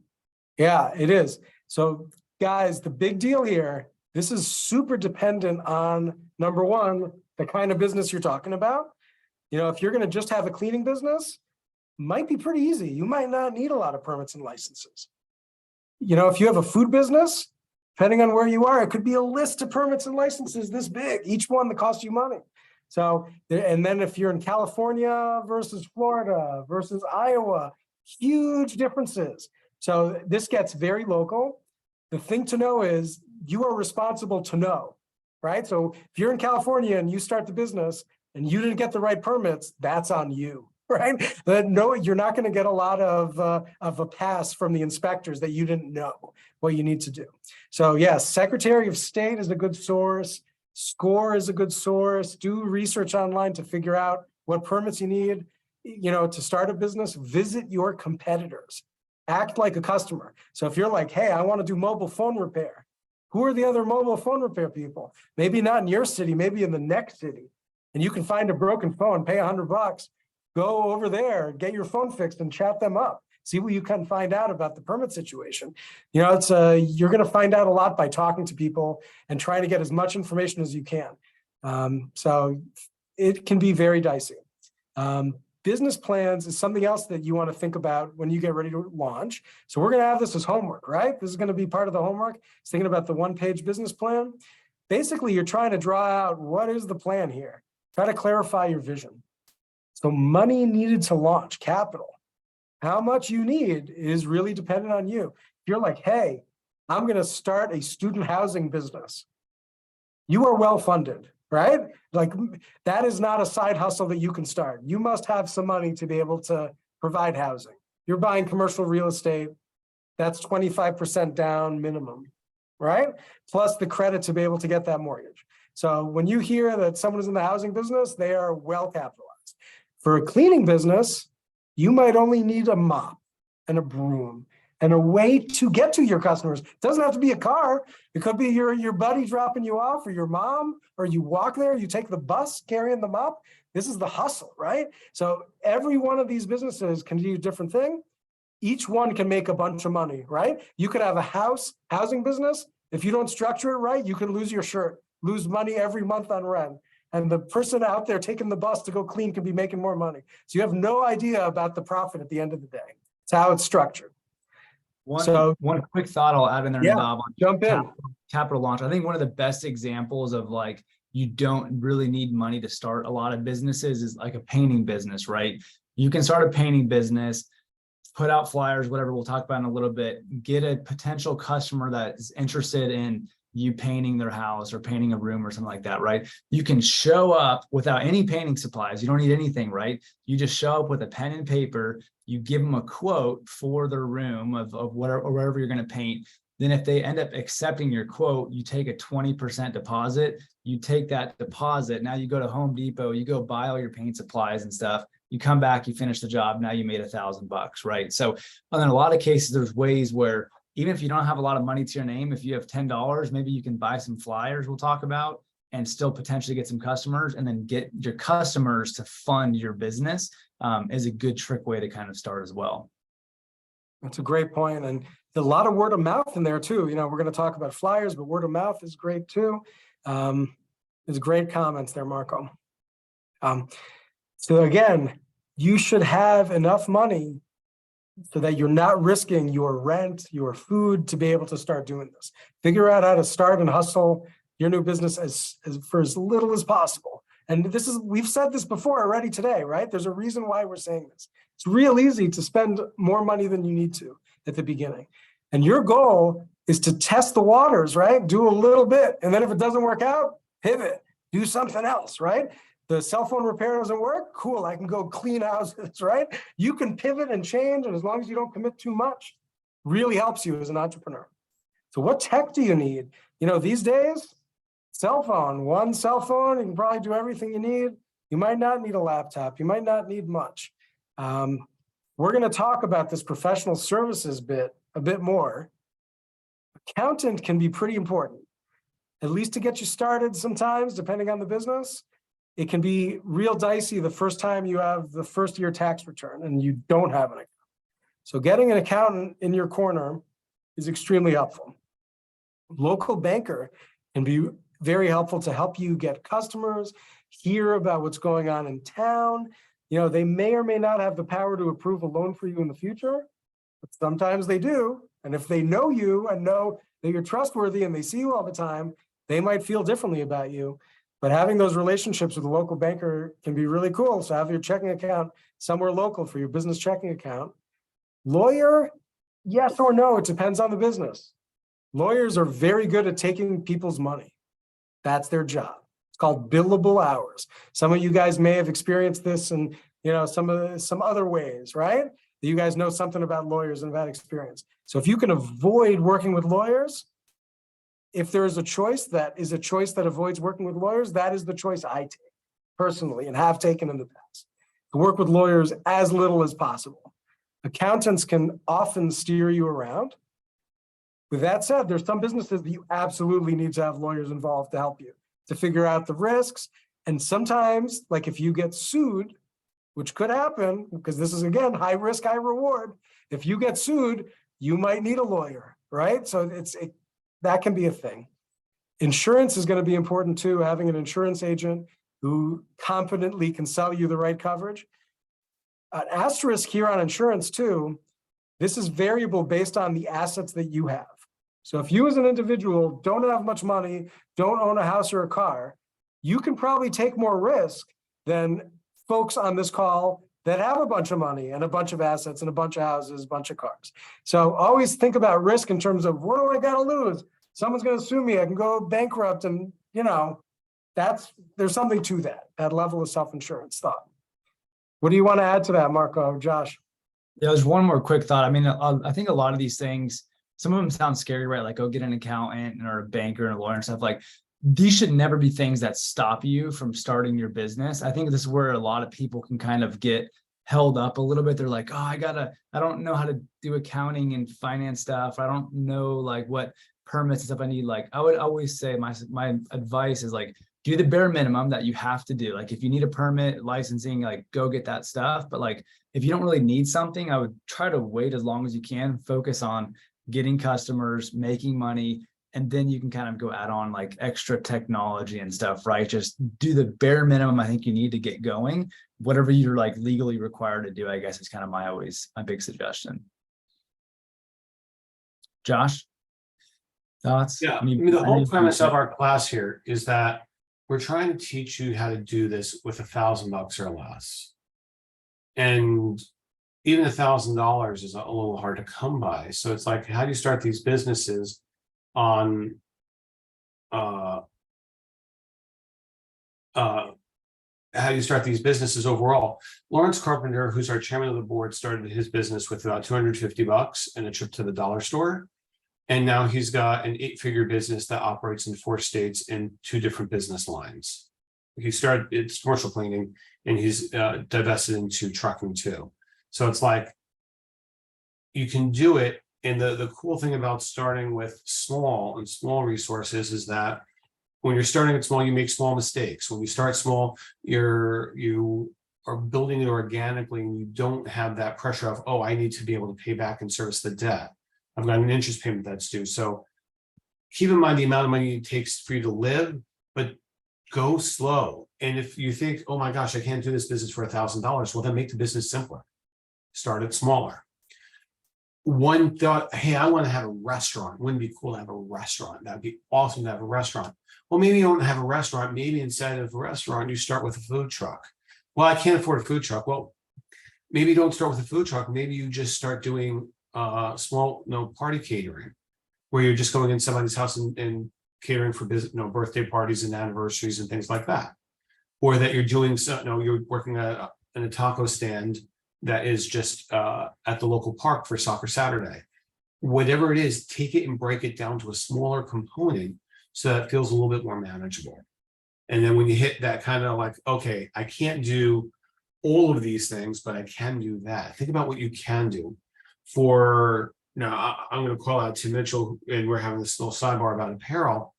yeah, it is. So, guys, the big deal here, this is super dependent on, number one, the kind of business you're talking about. If you're going to just have a cleaning business, might be pretty easy. You might not need a lot of permits and licenses. If you have a food business, depending on where you are, it could be a list of permits and licenses this big, each one that costs you money. So, and then if you're in California versus Florida versus Iowa, huge differences. So this gets very local. The thing to know is you are responsible to know, right? So if you're in California and you start the business and you didn't get the right permits, that's on you. right? But no, you're not going to get a lot of a pass from the inspectors that you didn't know what you need to do. So yes, Secretary of State is a good source. SCORE is a good source. Do research online to figure out what permits you need, to start a business. Visit your competitors. Act like a customer. So if you're like, hey, I want to do mobile phone repair, who are the other mobile phone repair people? Maybe not in your city, maybe in the next city. And you can find a broken phone, pay $100, go over there, get your phone fixed and chat them up. See what you can find out about the permit situation. It's you're going to find out a lot by talking to people and trying to get as much information as you can. So it can be very dicey. Business plans is something else that you want to think about when you get ready to launch. So we're going to have this as homework, right? This is going to be part of the homework. It's thinking about the one-page business plan. Basically, you're trying to draw out what is the plan here. Try to clarify your vision. So money needed to launch, capital. How much you need is really dependent on you. If you're like, hey, I'm going to start a student housing business. You are well-funded, right? Like that is not a side hustle that you can start. You must have some money to be able to provide housing. You're buying commercial real estate. That's 25% down minimum, right? Plus the credit to be able to get that mortgage. So when you hear that someone is in the housing business, they are well capitalized. For a cleaning business, you might only need a mop and a broom and a way to get to your customers. It doesn't have to be a car. It could be your buddy dropping you off or your mom, or you walk there, you take the bus carrying the mop. This is the hustle, right? So every one of these businesses can do a different thing. Each one can make a bunch of money, right? You could have a housing business. If you don't structure it right, you can lose your shirt, lose money every month on rent. And the person out there taking the bus to go clean can be making more money. So you have no idea about the profit at the end of the day. It's how it's structured. One quick thought I'll add in there, Yeah, Bob, on jump in. capital launch. I think one of the best examples of like, you don't really need money to start a lot of businesses is like a painting business, right? You can start a painting business, put out flyers, whatever we'll talk about in a little bit, get a potential customer that is interested in you painting their house or painting a room or something like that, right? You can show up without any painting supplies. You don't need anything, right? You just show up with a pen and paper. You give them a quote for their room of whatever, or wherever you're going to paint. Then if they end up accepting your quote, you take a 20% deposit. You take that deposit. Now you go to Home Depot, you go buy all your paint supplies and stuff. You come back, you finish the job. Now you made $1,000, right? So in a lot of cases, there's ways where even if you don't have a lot of money to your name, if you have $10, maybe you can buy some flyers we'll talk about and still potentially get some customers, and then get your customers to fund your business is a good trick way to kind of start as well. That's a great point. And a lot of word of mouth in there too. We're going to talk about flyers, but word of mouth is great too. There's great comments there, Marco. So again, you should have enough money so that you're not risking your rent, your food to be able to start doing this. Figure out how to start and hustle your new business for as little as possible. And we've said this before already today, right? There's a reason why we're saying this. It's real easy to spend more money than you need to at the beginning. And your goal is to test the waters, right? Do a little bit. And then if it doesn't work out, pivot, do something else, right? The cell phone repair doesn't work. Cool, I can go clean houses, right? You can pivot and change, and as long as you don't commit too much, really helps you as an entrepreneur. So what tech do you need? These days, one cell phone, you can probably do everything you need. You might not need a laptop. You might not need much. We're going to talk about this professional services bit a bit more. Accountant can be pretty important, at least to get you started sometimes, depending on the business. It can be real dicey the first time you have the first year tax return and you don't have an account. So getting an accountant in your corner is extremely helpful. Local banker can be very helpful to help you get customers, hear about what's going on in town. They may or may not have the power to approve a loan for you in the future, but sometimes they do. And if they know you and know that you're trustworthy and they see you all the time, they might feel differently about you. But having those relationships with a local banker can be really cool. So have your checking account somewhere local for your business checking account. Lawyer, yes or no, it depends on the business. Lawyers are very good at taking people's money. That's their job. It's called billable hours. Some of you guys may have experienced this in some other ways, right? You guys know something about lawyers and have had experience. So if you can avoid working with lawyers, if there is a choice that avoids working with lawyers, that is the choice I take personally and have taken in the past. To work with lawyers as little as possible. Accountants can often steer you around. With that said, there's some businesses that you absolutely need to have lawyers involved to help you, to figure out the risks. And sometimes, like if you get sued, which could happen, because this is, again, high risk, high reward. If you get sued, you might need a lawyer, right? So that can be a thing. Insurance is going to be important too, having an insurance agent who confidently can sell you the right coverage. An asterisk here on insurance too, this is variable based on the assets that you have. So if you as an individual don't have much money, don't own a house or a car, you can probably take more risk than folks on this call that have a bunch of money and a bunch of assets and a bunch of houses, a bunch of cars. So always think about risk in terms of, what do I got to lose? Someone's going to sue me. I can go bankrupt, and there's something to that level of self-insurance thought. What do you want to add to that, Marco, Josh? Yeah, there's one more quick thought. I mean, I think a lot of these things, some of them sound scary, right? Like, go get an accountant or a banker and a lawyer and stuff. Like, these should never be things that stop you from starting your business. I think this is where a lot of people can kind of get held up a little bit. They're like, oh, I don't know how to do accounting and finance stuff. I don't know like what permits and stuff I need. Like, I would always say my advice is like, do the bare minimum that you have to do. Like, if you need a permit, licensing, like, go get that stuff. But like, if you don't really need something, I would try to wait as long as you can, focus on getting customers, making money, and then you can kind of go add on like extra technology and stuff, right? Just do the bare minimum I think you need to get going. Whatever you're like legally required to do, I guess is kind of my big suggestion. Josh, thoughts? Yeah, I mean, the whole premise of our class here is that we're trying to teach you how to do this with $1,000 or less. And even $1,000 is a little hard to come by. So it's like, how do you start these businesses on how do you start these businesses overall? Lawrence Carpenter, who's our chairman of the board, started his business with about $250 and a trip to the dollar store. And now he's got an 8-figure business that operates in 4 states in 2 different business lines. It's commercial cleaning, and he's divested into trucking too. So it's like, you can do it. And the cool thing about starting with small resources is that when you're starting at small, you make small mistakes. When you start small, you are building it organically, and you don't have that pressure of, oh, I need to be able to pay back and service the debt. I've got an interest payment that's due. So keep in mind the amount of money it takes for you to live, but go slow. And if you think, oh my gosh, I can't do this business for $1,000, well, then make the business simpler. Start it smaller. One thought, hey, I want to have a restaurant. Wouldn't it be cool to have a restaurant? That'd be awesome to have a restaurant. Well, maybe you don't have a restaurant. Maybe instead of a restaurant, you start with a food truck. Well, I can't afford a food truck. Well, maybe you don't start with a food truck. Maybe you just start doing small, party catering, where you're just going in somebody's house and catering for business, birthday parties and anniversaries and things like that. Or that you're doing you're working in a taco stand that is just at the local park for Soccer Saturday. Whatever it is, take it and break it down to a smaller component so that it feels a little bit more manageable. And then when you hit that kind of like, okay, I can't do all of these things, but I can do that. Think about what you can do. I'm going to call out Tim Mitchell, and we're having this little sidebar about apparel.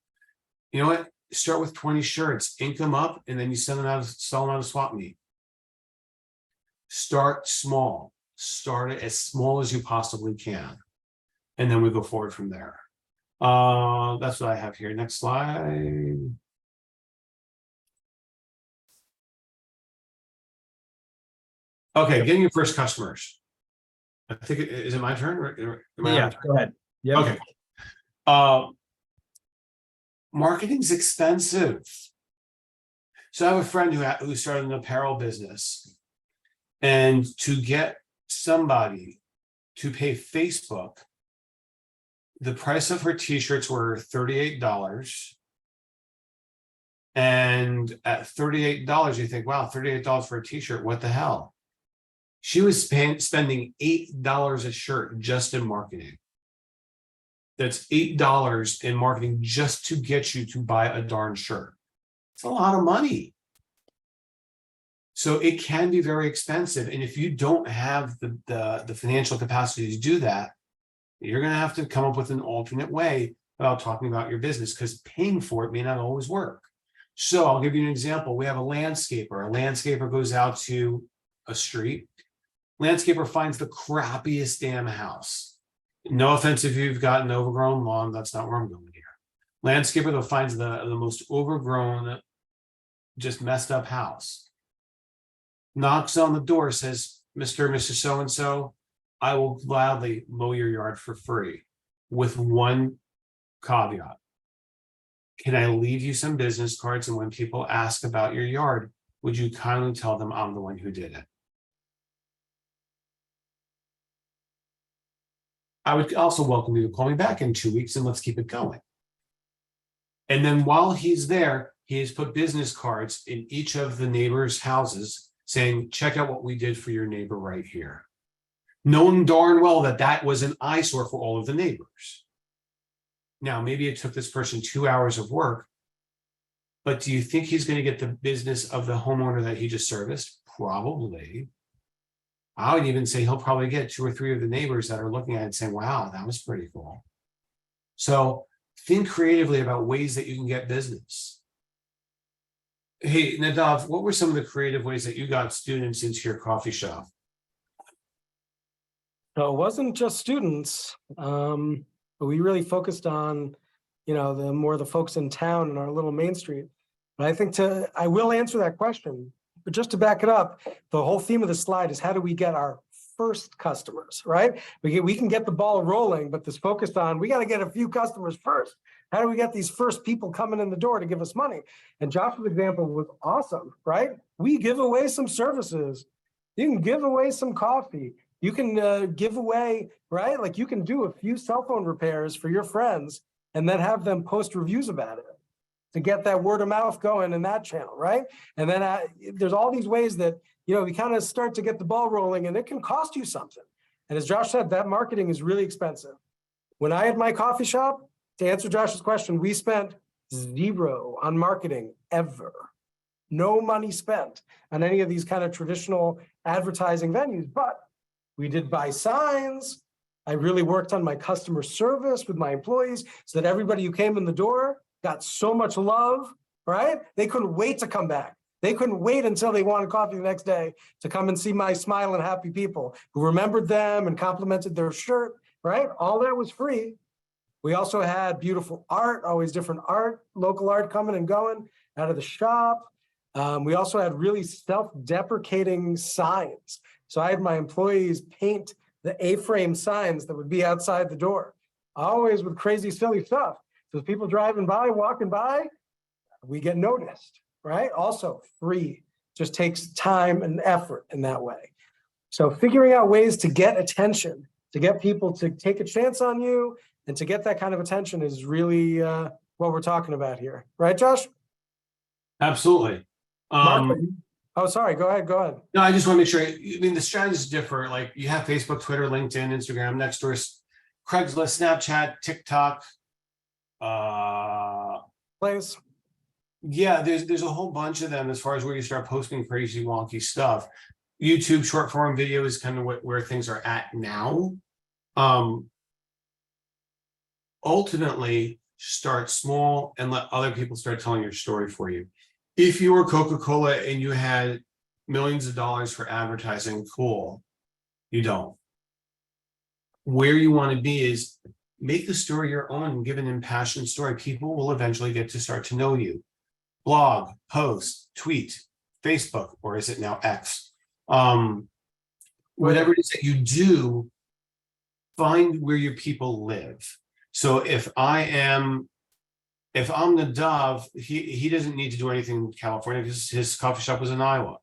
You know what? Start with 20 shirts, ink them up, and then you sell them out of swap meet. Start small. Start it as small as you possibly can. And then we go forward from there. That's what I have here. Next slide. Okay, getting your first customers. I think is it my turn? Yeah, go ahead. Yeah. Okay. Marketing's expensive. So I have a friend who started an apparel business, and to get somebody to pay Facebook, the price of her t-shirts were $38. And at $38, you think, wow, $38 for a t-shirt, what the hell? She was spending $8 a shirt just in marketing. That's $8 in marketing just to get you to buy a darn shirt. It's a lot of money. So it can be very expensive. And if you don't have the financial capacity to do that, you're going to have to come up with an alternate way about talking about your business, because paying for it may not always work. So I'll give you an example. We have a landscaper. A landscaper goes out to a street. Landscaper finds the crappiest damn house. No offense if you've got an overgrown lawn, that's not where I'm going here. Landscaper that finds the most overgrown, just messed up house. Knocks on the door, says, Mr. and Mrs. So-and-so, I will gladly mow your yard for free with one caveat. Can I leave you some business cards? And when people ask about your yard, would you kindly tell them I'm the one who did it? I would also welcome you to call me back in 2 weeks and let's keep it going. And then while he's there, he has put business cards in each of the neighbors' houses saying, check out what we did for your neighbor right here. Knowing darn well that that was an eyesore for all of the neighbors. Now, maybe it took this person 2 hours of work, but do you think he's going to get the business of the homeowner that he just serviced? Probably. I would even say he'll probably get 2 or 3 of the neighbors that are looking at it and saying, wow, that was pretty cool. So think creatively about ways that you can get business. Hey, Nadav, what were some of the creative ways that you got students into your coffee shop? So it wasn't just students, but we really focused on, the folks in town in our little Main Street. But I think I will answer that question, but just to back it up, the whole theme of the slide is how do we get our first customers, right? We can get the ball rolling, but this focused on, we got to get a few customers first. How do we get these first people coming in the door to give us money? And Josh's example was awesome, right? We give away some services. You can give away some coffee. You can give away, right? Like you can do a few cell phone repairs for your friends and then have them post reviews about it to get that word of mouth going in that channel, right? And then there's all these ways that, we kind of start to get the ball rolling and it can cost you something. And as Josh said, that marketing is really expensive. When I had my coffee shop, to answer Josh's question, we spent zero on marketing ever. No money spent on any of these kind of traditional advertising venues, but we did buy signs. I really worked on my customer service with my employees so that everybody who came in the door got so much love, right? They couldn't wait to come back. They couldn't wait until they wanted coffee the next day to come and see my smiling, happy people who remembered them and complimented their shirt, right? All that was free. We also had beautiful art, always different art, local art coming and going out of the shop. We also had really self-deprecating signs. So I had my employees paint the A-frame signs that would be outside the door, always with crazy, silly stuff. So people driving by, walking by, we get noticed, right? Also free, just takes time and effort in that way. So figuring out ways to get attention, to get people to take a chance on you and to get that kind of attention is really what we're talking about here. Right, Josh? Absolutely. Mark, oh, sorry, go ahead. No, I just want to make sure, the strategies differ. Like you have Facebook, Twitter, LinkedIn, Instagram, Nextdoor, Craigslist, Snapchat, TikTok. Please. Yeah, there's a whole bunch of them as far as where you start posting crazy wonky stuff. YouTube short form video is kind of where things are at now. Ultimately, start small and let other people start telling your story for you. If you were Coca-Cola and you had millions of dollars for advertising, cool. You don't. Where you want to be is make the story your own and give an impassioned story. People will eventually get to start to know you. Blog, post, tweet, Facebook, or is it now X? Whatever it is that you do, find where your people live. So if I'm Nadav, he doesn't need to do anything in California because his coffee shop was in Iowa.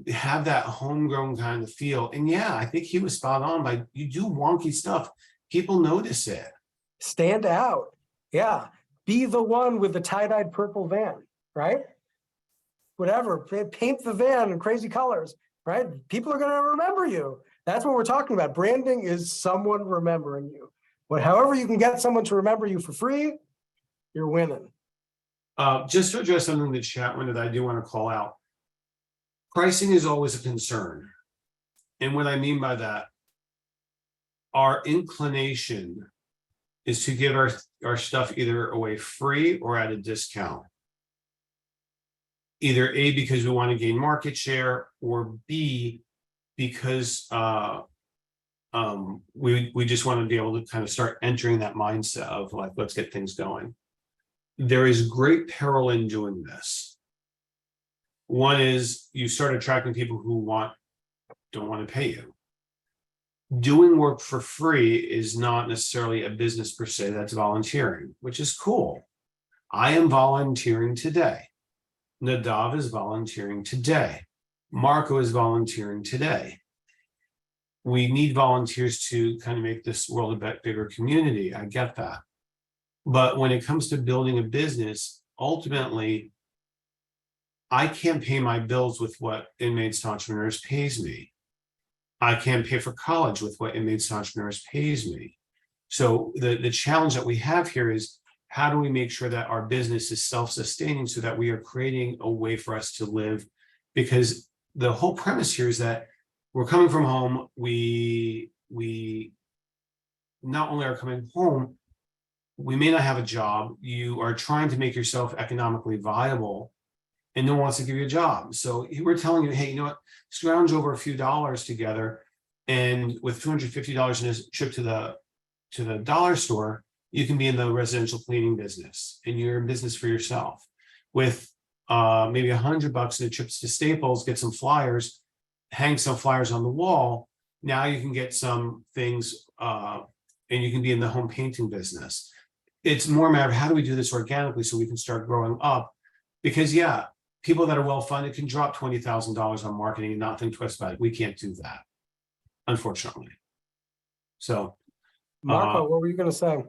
Have that homegrown kind of feel. And yeah, I think he was spot on. By you do wonky stuff, people notice it. Stand out. Yeah. Be the one with the tie-dyed purple van, right? Whatever. Paint the van in crazy colors. right? People are going to remember you. That's what we're talking about. Branding is someone remembering you. However you can get someone to remember you for free, you're winning. Just to address something in the chat window that I do want to call out. Pricing is always a concern. And what I mean by that, our inclination is to give our stuff either away free or at a discount. Either A, because we want to gain market share, or B, because we just want to be able to kind of start entering that mindset of like, let's get things going. There is great peril in doing this. One is you start attracting people who don't want to pay you. Doing work for free is not necessarily a business per se, that's volunteering, which is cool. I am volunteering today. Nadav is volunteering today. Marco is volunteering today. We need volunteers to kind of make this world a bit bigger community. I get that. But when it comes to building a business, ultimately, I can't pay my bills with what Inmates to Entrepreneurs pays me. I can't pay for college with what Inmates to Entrepreneurs pays me. So the challenge that we have here is, how do we make sure that our business is self-sustaining so that we are creating a way for us to live? Because the whole premise here is that we're coming from home. We not only are coming home, we may not have a job. You are trying to make yourself economically viable, and no one wants to give you a job. So we're telling you, hey, you know what? Scrounge over a few dollars together, and with $250 in a trip to the dollar store, you can be in the residential cleaning business, and you're in business for yourself. With maybe $100 in the trips to Staples, get some flyers, hang some flyers on the wall. Now you can get some things, and you can be in the home painting business. It's more a matter of how do we do this organically so we can start growing up? Because yeah, people that are well-funded can drop $20,000 on marketing and not think twice about it. We can't do that, unfortunately. So, Marco, what were you going to say?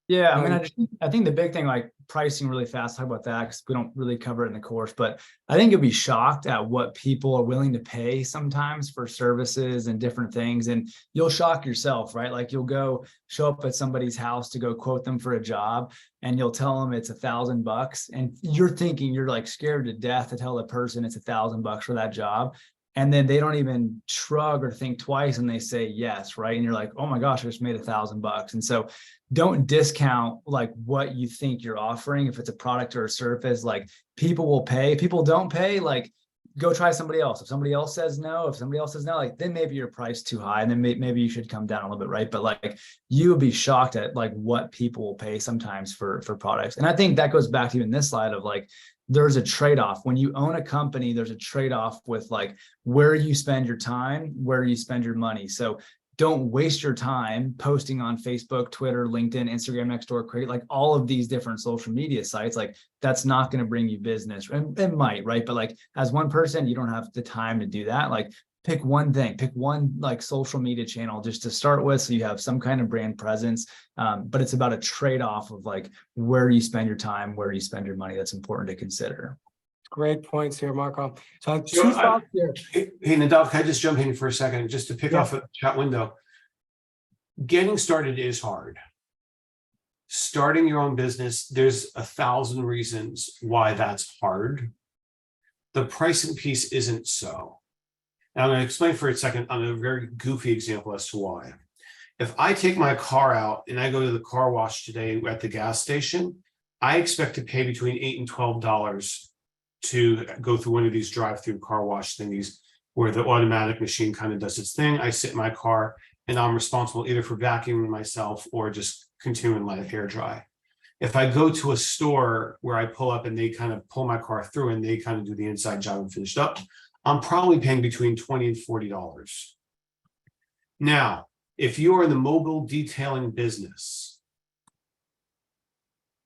Yeah, I mean, I think the big thing, like pricing really fast, talk about that because we don't really cover it in the course, but I think you'll be shocked at what people are willing to pay sometimes for services and different things. And you'll shock yourself, right? Like you'll go show up at somebody's house to go quote them for a job, and you'll tell them it's $1,000, and you're thinking, you're like scared to death to tell the person it's $1,000 for that job. And then they don't even shrug or think twice and they say yes, right? And you're like, oh my gosh, I just made $1,000. And so don't discount like what you think you're offering. If it's a product or a service, like people will pay. If people don't pay, like go try somebody else. If somebody else says no, like then maybe your price too high, and then maybe you should come down a little bit, right? But like you would be shocked at like what people will pay sometimes for products. And I think that goes back to even this slide of like, there's a trade-off. When you own a company, there's a trade-off with like where you spend your time, where you spend your money. So don't waste your time posting on Facebook, Twitter, LinkedIn, Instagram, Nextdoor, create like all of these different social media sites. Like that's not going to bring you business. And it might, right? But like as one person, you don't have the time to do that. Like pick one thing, pick one like social media channel just to start with, so you have some kind of brand presence. But it's about a trade-off of like where you spend your time, where you spend your money. That's important to consider. Great points here, Marco. So I have two thoughts here. Hey, Nadav, can I just jump in for a second, just to pick off a chat window? Getting started is hard. Starting your own business, there's 1,000 reasons why that's hard. The pricing piece isn't so. Now I'm going to explain for a second on a very goofy example as to why. If I take my car out and I go to the car wash today at the gas station, I expect to pay between $8 and $12 to go through one of these drive-through car wash thingies where the automatic machine kind of does its thing. I sit in my car and I'm responsible either for vacuuming myself or just continuing to let it air dry. If I go to a store where I pull up and they kind of pull my car through and they kind of do the inside job and finish up, I'm probably paying between $20 and $40. Now, if you are in the mobile detailing business,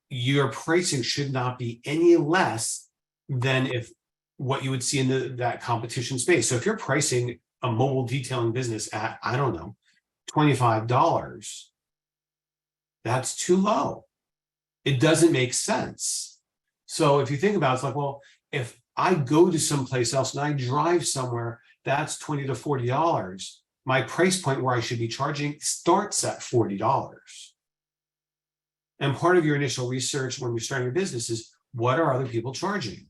your pricing should not be any less than if what you would see in that competition space. So if you're pricing a mobile detailing business at, I don't know, $25, that's too low. It doesn't make sense. So if you think about it, it's like, well, if I go to someplace else and I drive somewhere that's $20 to $40. My price point where I should be charging starts at $40. And part of your initial research when you're starting a business is, what are other people charging?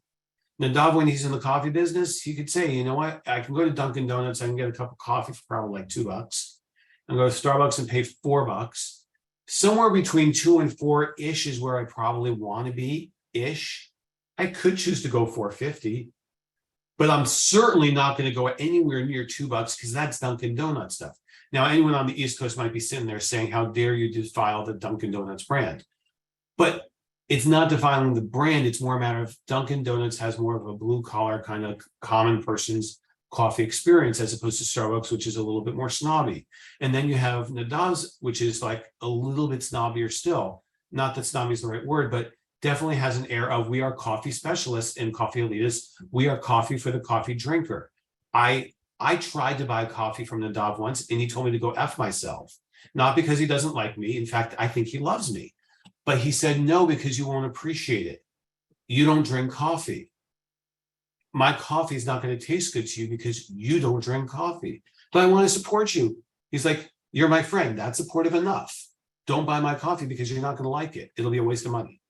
Nadav, when he's in the coffee business, he could say, you know what, I can go to Dunkin' Donuts, I can get a cup of coffee for probably like $2. And go to Starbucks and pay $4. Somewhere between 2 and 4-ish is where I probably want to be ish. I could choose to go $4.50, but I'm certainly not going to go anywhere near $2 because that's Dunkin' Donuts stuff. Now, anyone on the East Coast might be sitting there saying, how dare you defile the Dunkin' Donuts brand? But it's not defiling the brand. It's more a matter of Dunkin' Donuts has more of a blue collar kind of common person's coffee experience as opposed to Starbucks, which is a little bit more snobby. And then you have Nadav's, which is like a little bit snobbier still. Not that snobby is the right word, but definitely has an air of, we are coffee specialists and coffee elitists. We are coffee for the coffee drinker. I tried to buy coffee from Nadav once and he told me to go F myself. Not because he doesn't like me. In fact, I think he loves me. But he said, no, because you won't appreciate it. You don't drink coffee. My coffee is not going to taste good to you because you don't drink coffee. But I want to support you. He's like, you're my friend. That's supportive enough. Don't buy my coffee because you're not going to like it. It'll be a waste of money.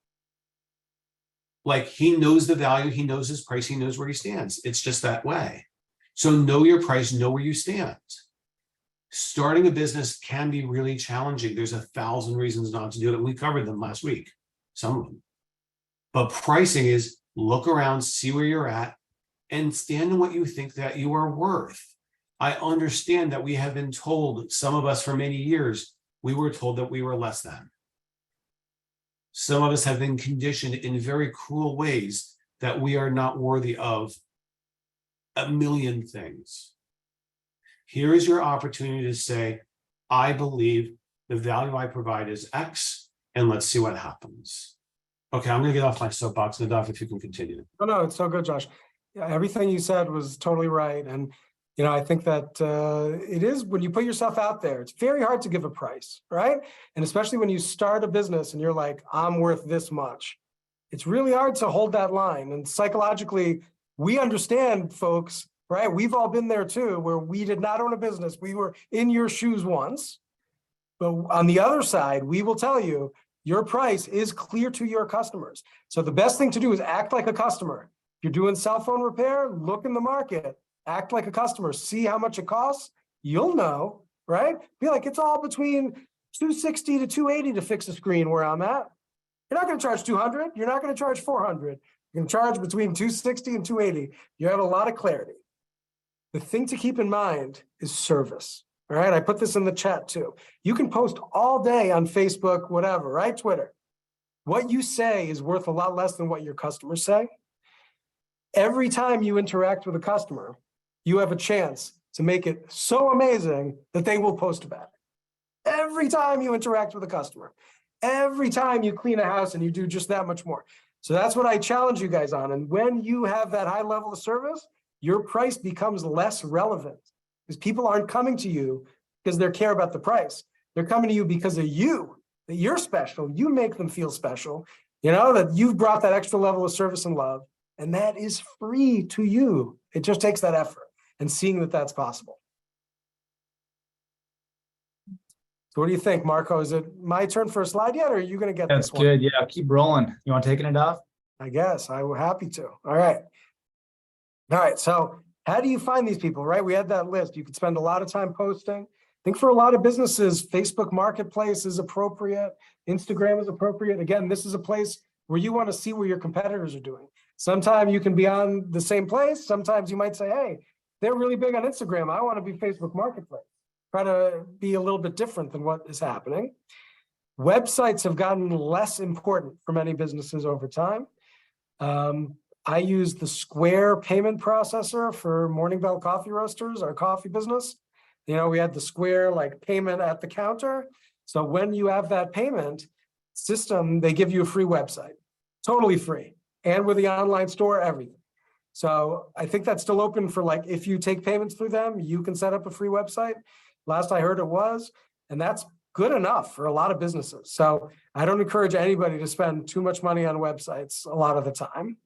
Like, he knows the value. He knows his price. He knows where he stands. It's just that way. So know your price, know where you stand. Starting a business can be really challenging. There's 1,000 reasons not to do it. We covered them last week, some of them. But pricing is look around, see where you're at, and stand in what you think that you are worth. I understand that we have been told, some of us for many years, we were told that we were less than. Some of us have been conditioned in very cruel ways that we are not worthy of a million things. Here is your opportunity to say, I believe the value I provide is X, and let's see what happens. Okay, I'm going to get off my soapbox. Nadav, if you can continue. No, it's so good, Josh. Yeah, everything you said was totally right. And, you know, I think that it is, when you put yourself out there, it's very hard to give a price, right? And especially when you start a business and you're like, I'm worth this much. It's really hard to hold that line. And psychologically, we understand, folks, right? We've all been there too, where we did not own a business. We were in your shoes once. But on the other side, we will tell you, your price is clear to your customers. So the best thing to do is act like a customer. If you're doing cell phone repair, look in the market, act like a customer, see how much it costs. You'll know, right? Be like, it's all between $260 to $280 to fix a screen where I'm at. You're not going to charge $200. You're not going to charge $400. You're going to charge between $260 and $280. You have a lot of clarity. The thing to keep in mind is service. All right, I put this in the chat too. You can post all day on Facebook, whatever, right? Twitter. What you say is worth a lot less than what your customers say. Every time you interact with a customer, you have a chance to make it so amazing that they will post about it. Every time you interact with a customer, every time you clean a house and you do just that much more. So that's what I challenge you guys on. And when you have that high level of service, your price becomes less relevant. Because people aren't coming to you because they care about the price. They're coming to you because of you, that you're special. You make them feel special, you know, that you've brought that extra level of service and love, and that is free to you. It just takes that effort and seeing that that's possible. So what do you think, Marco? Is it my turn for a slide yet, or are you going to get That's this one? good. Yeah, keep rolling. You want to take it off? I guess I will happy to. All right. So how do you find these people, right? We had that list. You could spend a lot of time posting. I think for a lot of businesses, Facebook Marketplace is appropriate. Instagram is appropriate. Again, this is a place where you want to see where your competitors are doing. Sometimes you can be on the same place. Sometimes you might say, hey, they're really big on Instagram. I want to be Facebook Marketplace. Try to be a little bit different than what is happening. Websites have gotten less important for many businesses over time. I use the Square payment processor for Morning Bell Coffee Roasters, our coffee business. You know, we had the Square like payment at the counter. So when you have that payment system, they give you a free website, totally free. And with the online store, everything. So I think that's still open for, like, if you take payments through them, you can set up a free website. Last I heard it was, and that's good enough for a lot of businesses. So I don't encourage anybody to spend too much money on websites a lot of the time.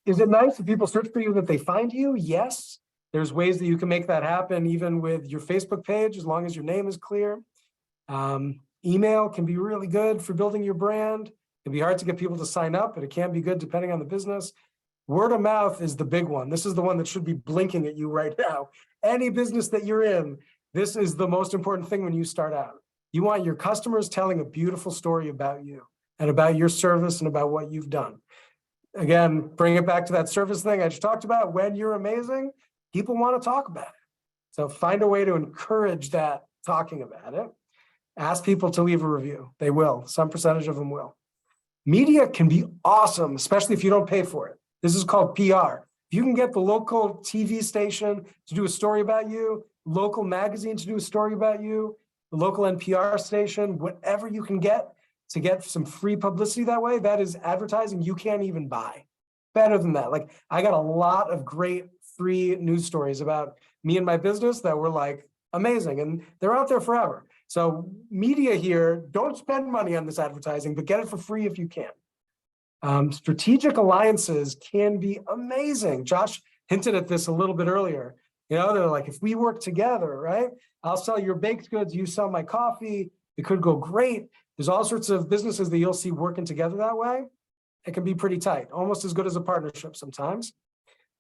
Is it nice if people search for you that they find you? Yes. There's ways that you can make that happen even with your Facebook page, as long as your name is clear. Email can be really good for building your brand. It can be hard to get people to sign up, but it can be good depending on the business. Word of mouth is the big one. This is the one that should be blinking at you right now. Any business that you're in, this is the most important thing when you start out. You want your customers telling a beautiful story about you and about your service and about what you've done. Again, bring it back to that service thing I just talked about. When you're amazing, people want to talk about it. So find a way to encourage that talking about it. Ask people to leave a review. They will. Some percentage of them will. Media can be awesome, especially if you don't pay for it. This is called PR. If you can get the local TV station to do a story about you, local magazine to do a story about you, the local NPR station, whatever you can get to get some free publicity that way, that is advertising you can't even buy. Better than that. Like, I got a lot of great free news stories about me and my business that were like amazing, and they're out there forever. So media here, don't spend money on this advertising, but get it for free if you can. Strategic alliances can be amazing. Josh hinted at this a little bit earlier. They're like, if we work together, right? I'll sell your baked goods, you sell my coffee. It could go great. There's all sorts of businesses that you'll see working together that way. It can be pretty tight, almost as good as a partnership sometimes.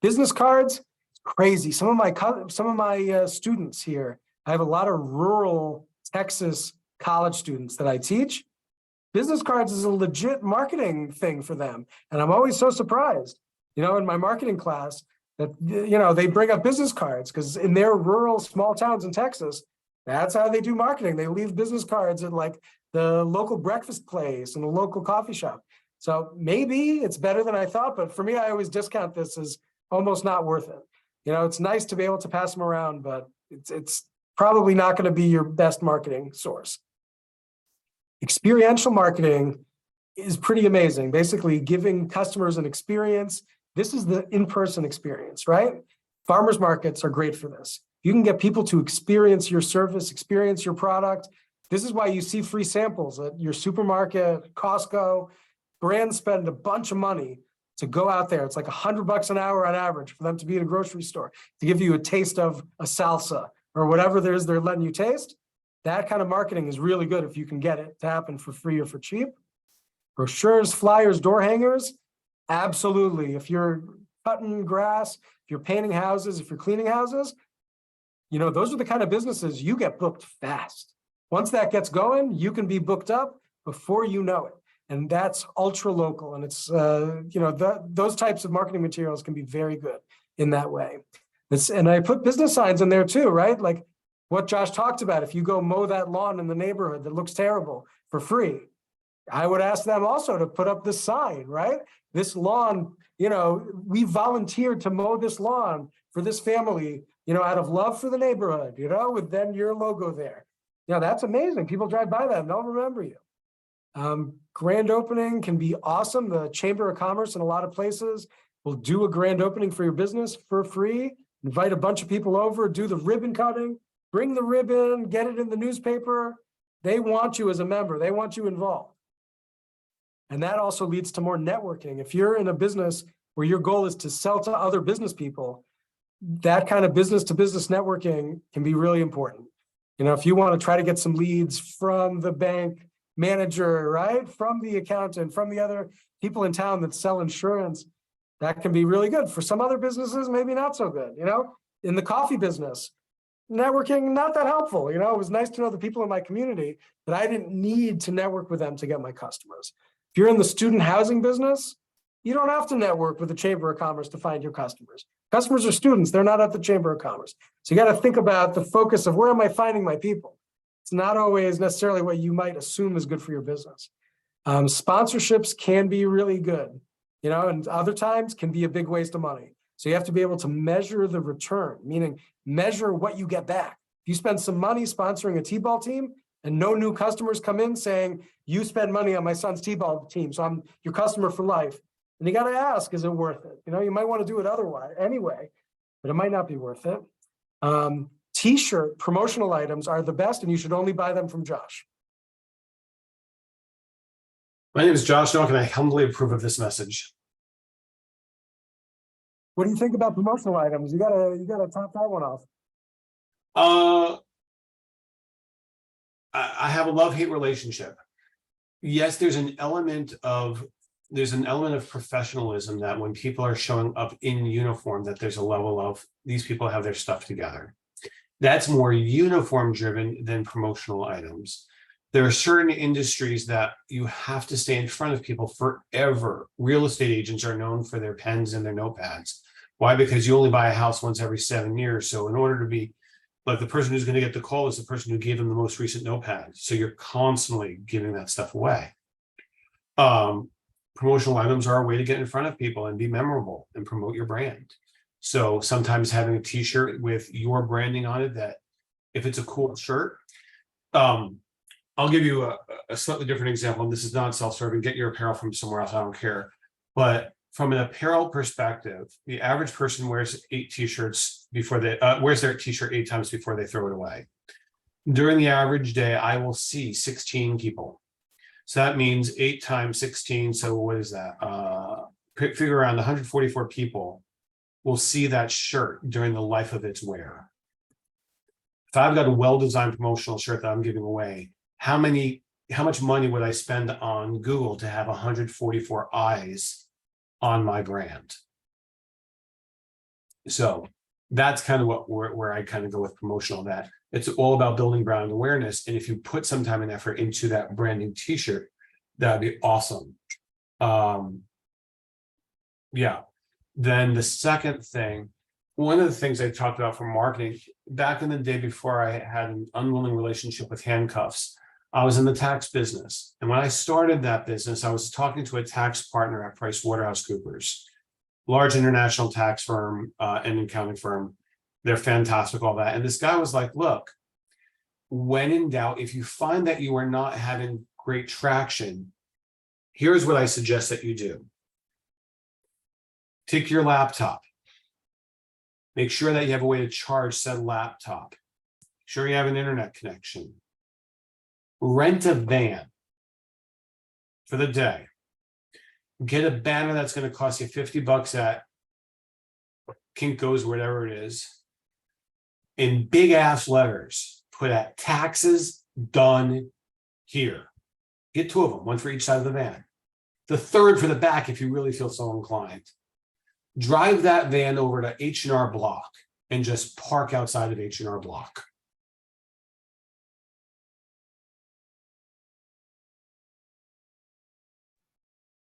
Business cards, it's crazy. Some of my students here, I have a lot of rural Texas college students that I teach. Business cards is a legit marketing thing for them. And I'm always so surprised, in my marketing class that, they bring up business cards because in their rural small towns in Texas, that's how they do marketing. They leave business cards at like the local breakfast place and the local coffee shop. So maybe it's better than I thought, but for me, I always discount this as almost not worth it. It's nice to be able to pass them around, but it's probably not going to be your best marketing source. Experiential marketing is pretty amazing. Basically giving customers an experience. This is the in-person experience, right? Farmers markets are great for this. You can get people to experience your service, experience your product. This is why you see free samples at your supermarket, Costco. Brands spend a bunch of money to go out there. It's like $100 an hour on average for them to be at a grocery store, to give you a taste of a salsa or whatever it is they're letting you taste. That kind of marketing is really good if you can get it to happen for free or for cheap. Brochures, flyers, door hangers, absolutely. If you're cutting grass, if you're painting houses, if you're cleaning houses, those are the kind of businesses you get booked fast. Once that gets going, you can be booked up before you know it. And that's ultra local. And it's, those types of marketing materials can be very good in that way. And I put business signs in there too, right? Like what Josh talked about. If you go mow that lawn in the neighborhood that looks terrible for free, I would ask them also to put up this sign, right? This lawn, we volunteered to mow this lawn for this family, out of love for the neighborhood, with then your logo there. That's amazing. People drive by that and they'll remember you. Grand opening can be awesome. The Chamber of Commerce in a lot of places will do a grand opening for your business for free, invite a bunch of people over, do the ribbon cutting, bring the ribbon, get it in the newspaper. They want you as a member. They want you involved. And that also leads to more networking. If you're in a business where your goal is to sell to other business people, that kind of business to business networking can be really important. If you want to try to get some leads from the bank manager, right? From the accountant, from the other people in town that sell insurance, that can be really good. For some other businesses, maybe not so good. In the coffee business, networking, not that helpful. It was nice to know the people in my community, but I didn't need to network with them to get my customers. If you're in the student housing business, you don't have to network with the Chamber of Commerce to find your customers. Customers are students. They're not at the Chamber of Commerce. So you got to think about the focus of where am I finding my people? It's not always necessarily what you might assume is good for your business. Sponsorships can be really good, and other times can be a big waste of money. So you have to be able to measure the return, meaning measure what you get back. If you spend some money sponsoring a T-ball team and no new customers come in saying, you spend money on my son's T-ball team, so I'm your customer for life. And you got to ask, is it worth it? You might want to do it otherwise anyway, but it might not be worth it. T-shirt promotional items are the best, and you should only buy them from Josh. My name is Josh Noah, and I humbly approve of this message. What do you think about promotional items? You gotta top that one off. I have a love-hate relationship. Yes, there's an element of professionalism that when people are showing up in uniform, that there's a level of these people have their stuff together. That's more uniform driven than promotional items. There are certain industries that you have to stay in front of people forever. Real estate agents are known for their pens and their notepads. Why? Because you only buy a house once every 7 years. So in order to be like, the person who's going to get the call is the person who gave them the most recent notepad. So you're constantly giving that stuff away. Promotional items are a way to get in front of people and be memorable and promote your brand. So sometimes having a t-shirt with your branding on it, that if it's a cool shirt, I'll give you a slightly different example. And this is not self-serving. Get your apparel from somewhere else. I don't care. But from an apparel perspective, the average person wears 8 t-shirts before they wears their t-shirt 8 times before they throw it away. During the average day, I will see 16 people. So that means 8 times 16. So what is that? Figure around 144 people will see that shirt during the life of its wear. If I've got a well-designed promotional shirt that I'm giving away, how much money would I spend on Google to have 144 eyes on my brand? So that's kind of where I kind of go with promotional, that it's all about building brand awareness. And if you put some time and effort into that branding t-shirt, that'd be awesome. Yeah. Then the second thing, one of the things I talked about for marketing back in the day before I had an unwilling relationship with handcuffs, I was in the tax business. And when I started that business, I was talking to a tax partner at PricewaterhouseCoopers, large international tax firm and accounting firm. They're fantastic, all that. And this guy was like, look, when in doubt, if you find that you are not having great traction, here's what I suggest that you do. Take your laptop. Make sure that you have a way to charge said laptop. Make sure you have an internet connection. Rent a van for the day. Get a banner that's going to cost you $50 at Kinko's, whatever it is, in big ass letters. Put at taxes done here. Get 2 of them, one for each side of the van. The third for the back if you really feel so inclined. Drive that van over to H&R Block and just park outside of H&R Block.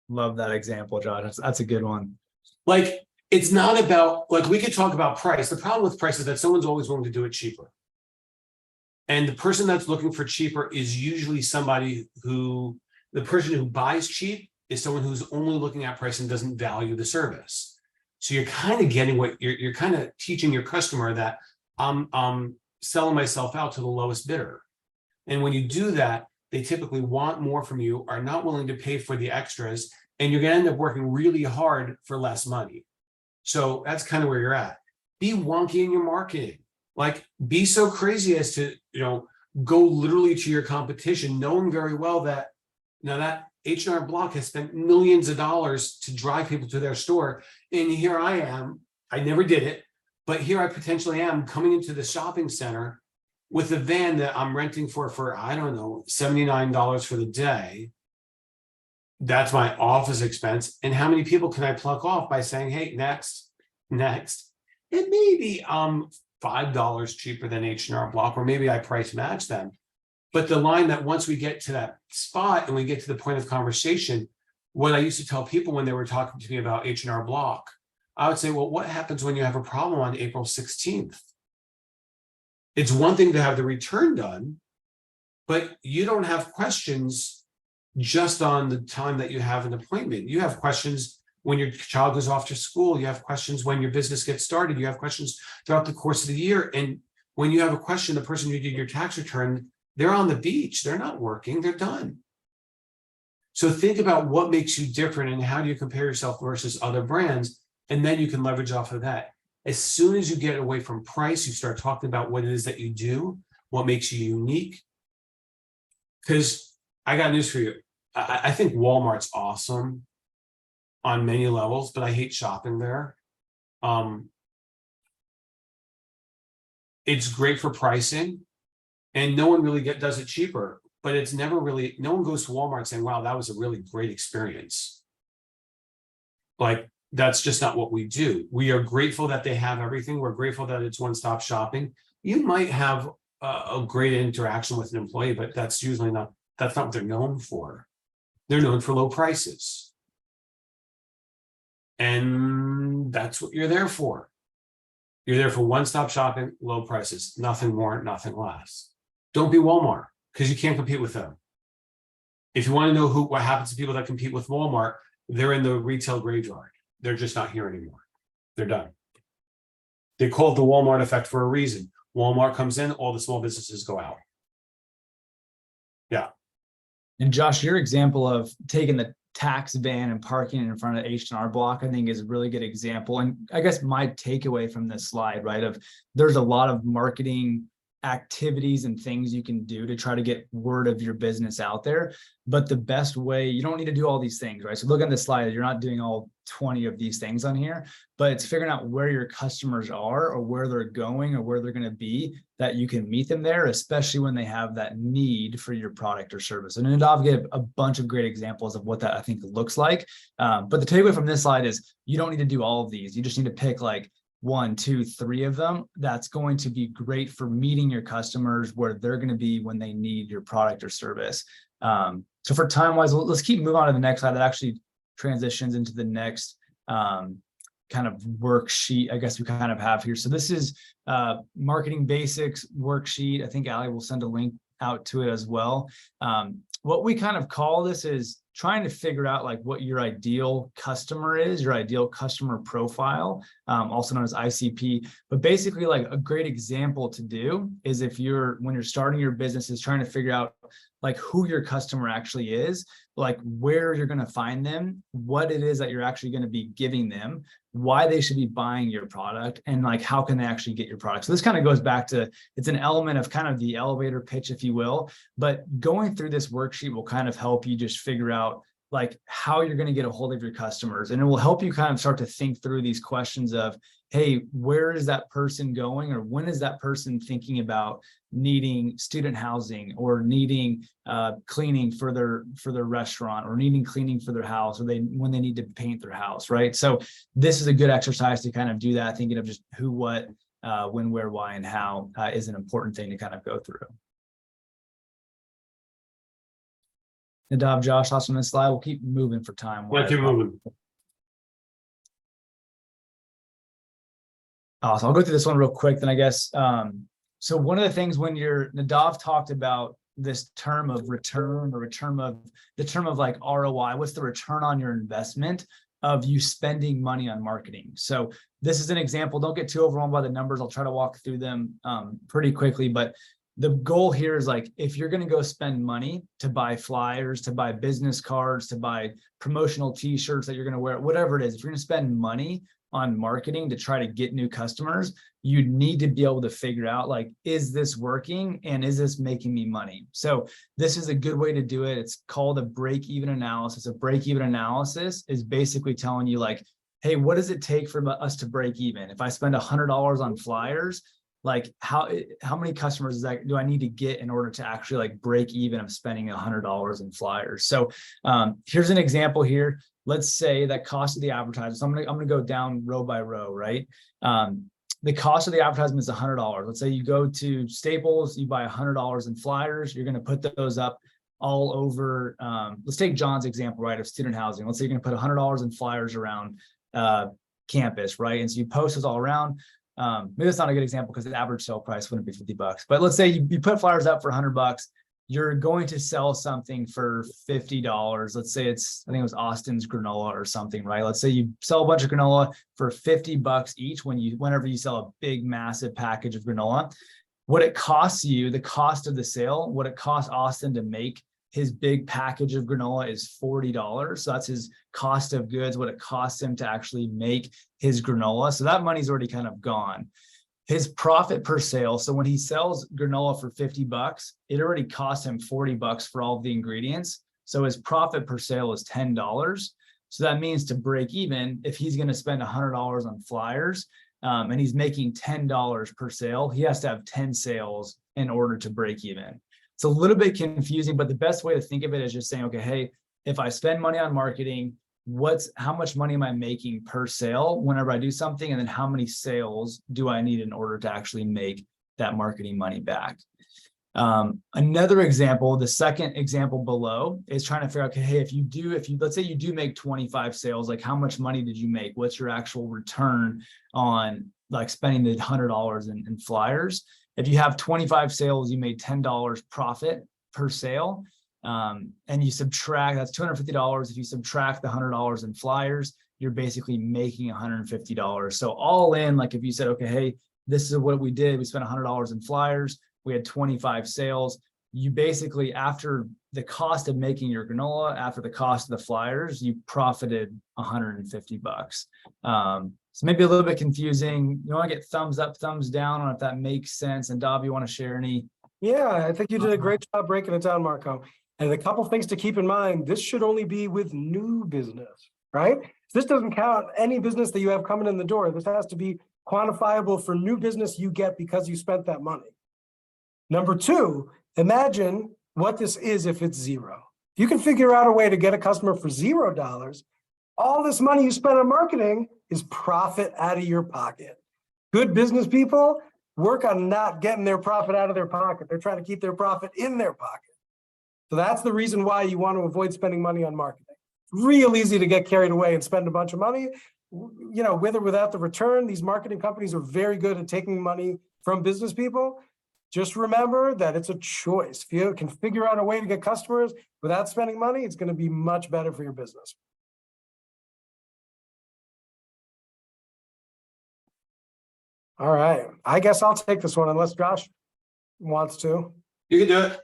Love that example, Josh. That's a good one. Like, it's not about, like, we could talk about price. The problem with price is that someone's always willing to do it cheaper. And the person that's looking for cheaper is usually somebody who, the person who buys cheap is someone who's only looking at price and doesn't value the service. So you're kind of getting what you're kind of teaching your customer that I'm selling myself out to the lowest bidder. And when you do that, they typically want more from you, are not willing to pay for the extras, and you're going to end up working really hard for less money. So that's kind of where you're at. Be wonky in your marketing. Like, be so crazy as to, go literally to your competition, knowing very well that now that H&R Block has spent millions of dollars to drive people to their store. And here I am, I never did it, but here I potentially am coming into the shopping center with a van that I'm renting for, I don't know, $79 for the day. That's my office expense. And how many people can I pluck off by saying, hey, next. And maybe $5 cheaper than H&R Block, or maybe I price match them. But the line that once we get to that spot and we get to the point of conversation, what I used to tell people when they were talking to me about H&R Block, I would say, well, what happens when you have a problem on April 16th? It's one thing to have the return done, but you don't have questions just on the time that you have an appointment. You have questions when your child goes off to school. You have questions when your business gets started. You have questions throughout the course of the year. And when you have a question, the person who did your tax return, they're on the beach. They're not working. They're done. So think about what makes you different and how do you compare yourself versus other brands. And then you can leverage off of that. As soon as you get away from price, you start talking about what it is that you do, what makes you unique. Because I got news for you. I think Walmart's awesome on many levels, but I hate shopping there. It's great for pricing, and no one really does it cheaper, but it's never really, no one goes to Walmart saying, wow, that was a really great experience. Like, that's just not what we do. We are grateful that they have everything. We're grateful that it's one-stop shopping. You might have a great interaction with an employee, but that's usually not, that's not what they're known for. They're known for low prices. And that's what you're there for. You're there for one-stop shopping, low prices, nothing more, nothing less. Don't be Walmart, because you can't compete with them. If you want to know what happens to people that compete with Walmart, they're in the retail graveyard. They're just not here anymore. They're done. They call it the Walmart effect for a reason. Walmart comes in, all the small businesses go out. Yeah. And Josh, your example of taking the tax van and parking in front of H&R Block, I think is a really good example. And I guess my takeaway from this slide, right, of there's a lot of marketing activities and things you can do to try to get word of your business out there. But the best way, you don't need to do all these things, right? So look at this slide, you're not doing all 20 of these things on here, but it's figuring out where your customers are or where they're going or where they're going to be, that you can meet them there, especially when they have that need for your product or service. And Nadav gave a bunch of great examples of what that I think looks like. But the takeaway from this slide is you don't need to do all of these. You just need to pick like 1, 2, 3 of them. That's going to be great for meeting your customers where they're going to be when they need your product or service. So for time wise, let's keep moving on to the next slide that actually transitions into the next kind of worksheet, I guess we kind of have here. So this is marketing basics worksheet. I think Ali will send a link out to it as well. What we kind of call this is trying to figure out like what your ideal customer is, your ideal customer profile, also known as ICP. But basically like a great example to do is if when you're starting your business is trying to figure out like who your customer actually is, like where you're going to find them, what it is that you're actually going to be giving them, why they should be buying your product, and like how can they actually get your product. So this kind of goes back to, it's an element of kind of the elevator pitch, if you will, but going through this worksheet will kind of help you just figure out like how you're going to get a hold of your customers. And it will help you kind of start to think through these questions of, hey, where is that person going? Or when is that person thinking about needing student housing or needing cleaning for their restaurant or needing cleaning for their house, or when they need to paint their house, right? So this is a good exercise to kind of do that, thinking of just who, what, when, where, why, and how is an important thing to kind of go through. Nadav, Josh, thoughts on this slide? We'll keep moving for time. Yeah, keep moving. So I'll go through this one real quick, then I guess. So one of the things when Nadav talked about this term of return or the term of like ROI, what's the return on your investment of you spending money on marketing? So this is an example. Don't get too overwhelmed by the numbers. I'll try to walk through them pretty quickly, but the goal here is like, if you're going to go spend money to buy flyers, to buy business cards, to buy promotional t-shirts that you're going to wear, whatever it is, if you're going to spend money on marketing to try to get new customers, you need to be able to figure out like, is this working and is this making me money? So this is a good way to do it. It's called a break-even analysis. A break-even analysis is basically telling you like, hey, what does it take for us to break even? If I spend $100 on flyers, like how many customers do I need to get in order to actually like break even of spending $100 in flyers? So here's an example here. Let's say that cost of the advertisement. So I'm gonna go down row by row, right? The cost of the advertisement is $100. Let's say you go to Staples, you buy $100 in flyers. You're gonna put those up all over. Let's take John's example, right, of student housing. Let's say you're gonna put $100 in flyers around campus, right? And so you post those all around. Maybe that's not a good example because the average sale price wouldn't be $50, but let's say you put flyers up for $100. You're going to sell something for $50. Let's say I think it was Austin's granola or something, right? Let's say you sell a bunch of granola for $50 each whenever you sell a big, massive package of granola. What it costs you, the cost of the sale, what it costs Austin to make his big package of granola is $40. So that's his cost of goods, what it costs him to actually make his granola. So that money's already kind of gone. His profit per sale. So when he sells granola for $50, it already cost him $40 for all of the ingredients. So his profit per sale is $10. So that means to break even, if he's going to spend $100 on flyers, and he's making $10 per sale, he has to have 10 sales in order to break even. It's a little bit confusing, but the best way to think of it is just saying, okay, hey, if I spend money on marketing, how much money am I making per sale whenever I do something? And then how many sales do I need in order to actually make that marketing money back? Another example, the second example below, is trying to figure out, okay, hey, let's say you do make 25 sales, like how much money did you make? What's your actual return on like spending the $100 in flyers? If you have 25 sales, you made $10 profit per sale. And you subtract, that's $250. If you subtract the $100 in flyers, you're basically making $150. So all in, like if you said, okay, hey, this is what we did. We spent $100 in flyers. We had 25 sales. You basically, after the cost of making your granola, after the cost of the flyers, you profited $150. So maybe a little bit confusing. You want to get thumbs up, thumbs down on if that makes sense. And Dob, you want to share any? Yeah, I think you did a great job breaking it down, Marco. And a couple things to keep in mind, this should only be with new business, right? This doesn't count any business that you have coming in the door. This has to be quantifiable for new business you get because you spent that money. Number two, imagine what this is if it's zero. If you can figure out a way to get a customer for $0, all this money you spent on marketing is profit out of your pocket. Good business people work on not getting their profit out of their pocket. They're trying to keep their profit in their pocket. So that's the reason why you want to avoid spending money on marketing. It's real easy to get carried away and spend a bunch of money. You know, with or without the return, these marketing companies are very good at taking money from business people. Just remember that it's a choice. If you can figure out a way to get customers without spending money, it's going to be much better for your business. All right, I guess I'll take this one unless Josh wants to. You can do it.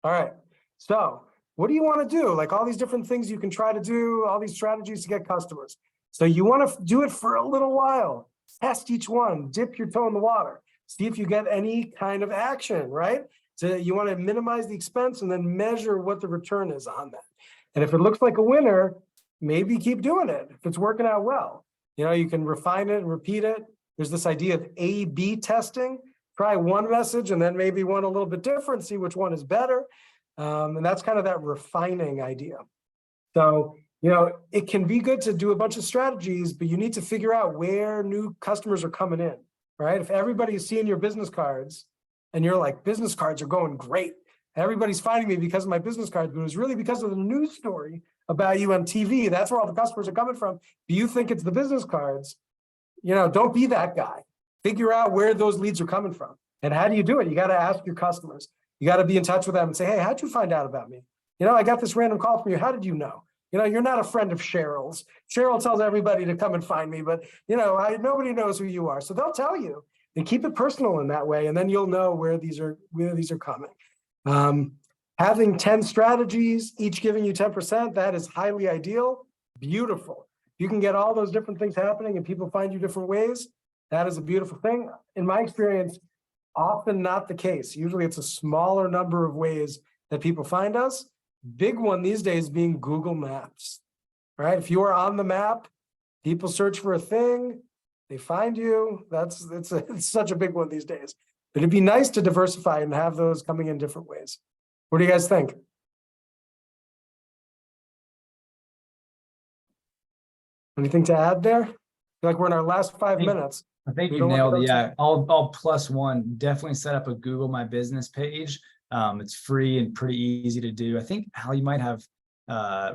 All right, so what do you want to do? Like all these different things you can try to do, all these strategies to get customers. So you want to do it for a little while, test each one, dip your toe in the water, see if you get any kind of action, right? So you want to minimize the expense and then measure what the return is on that. And if it looks like a winner, maybe keep doing it. If it's working out well, you know, you can refine it and repeat it. There's this idea of A/B testing. Try one message and then maybe one a little bit different, see which one is better. And that's kind of that refining idea. So, you know, it can be good to do a bunch of strategies, but you need to figure out where new customers are coming in, right? If everybody's seeing your business cards and you're like, business cards are going great. Everybody's finding me because of my business cards, but it was really because of the news story about you on TV. That's where all the customers are coming from. Do you think it's the business cards? You know, don't be that guy. Figure out where those leads are coming from. And how do you do it? You got to ask your customers. You got to be in touch with them and say, hey, how'd you find out about me? You know, I got this random call from you. How did you know? You know, you're not a friend of Cheryl's. Cheryl tells everybody to come and find me, but you know, nobody knows who you are. So they'll tell you and keep it personal in that way. And then you'll know where these are coming. Having 10 strategies, each giving you 10%, that is highly ideal. Beautiful. You can get all those different things happening and people find you different ways. That is a beautiful thing. In my experience, often not the case. Usually it's a smaller number of ways that people find us. Big one these days being Google Maps, right? If you are on the map, people search for a thing, they find you. It's such a big one these days. But it'd be nice to diversify and have those coming in different ways. What do you guys think? Anything to add there? I feel like we're in our last 5 minutes. I think you nailed it. Yeah, I'll plus one. Definitely set up a Google My Business page. It's free and pretty easy to do. I think Hal, you might have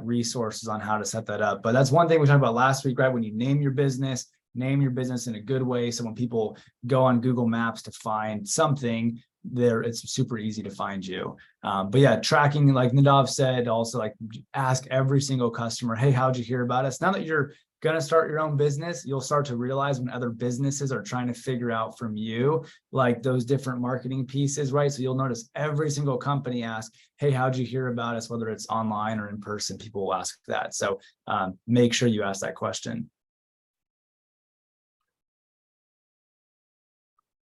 resources on how to set that up. But that's one thing we talked about last week, right? When you name your business in a good way. So when people go on Google Maps to find something, it's super easy to find you. But yeah, tracking, like Nadav said, also like ask every single customer, hey, how'd you hear about us? Now that you're going to start your own business, you'll start to realize when other businesses are trying to figure out from you, like those different marketing pieces, right? So you'll notice every single company ask, hey, how'd you hear about us? Whether it's online or in person, people will ask that. So make sure you ask that question.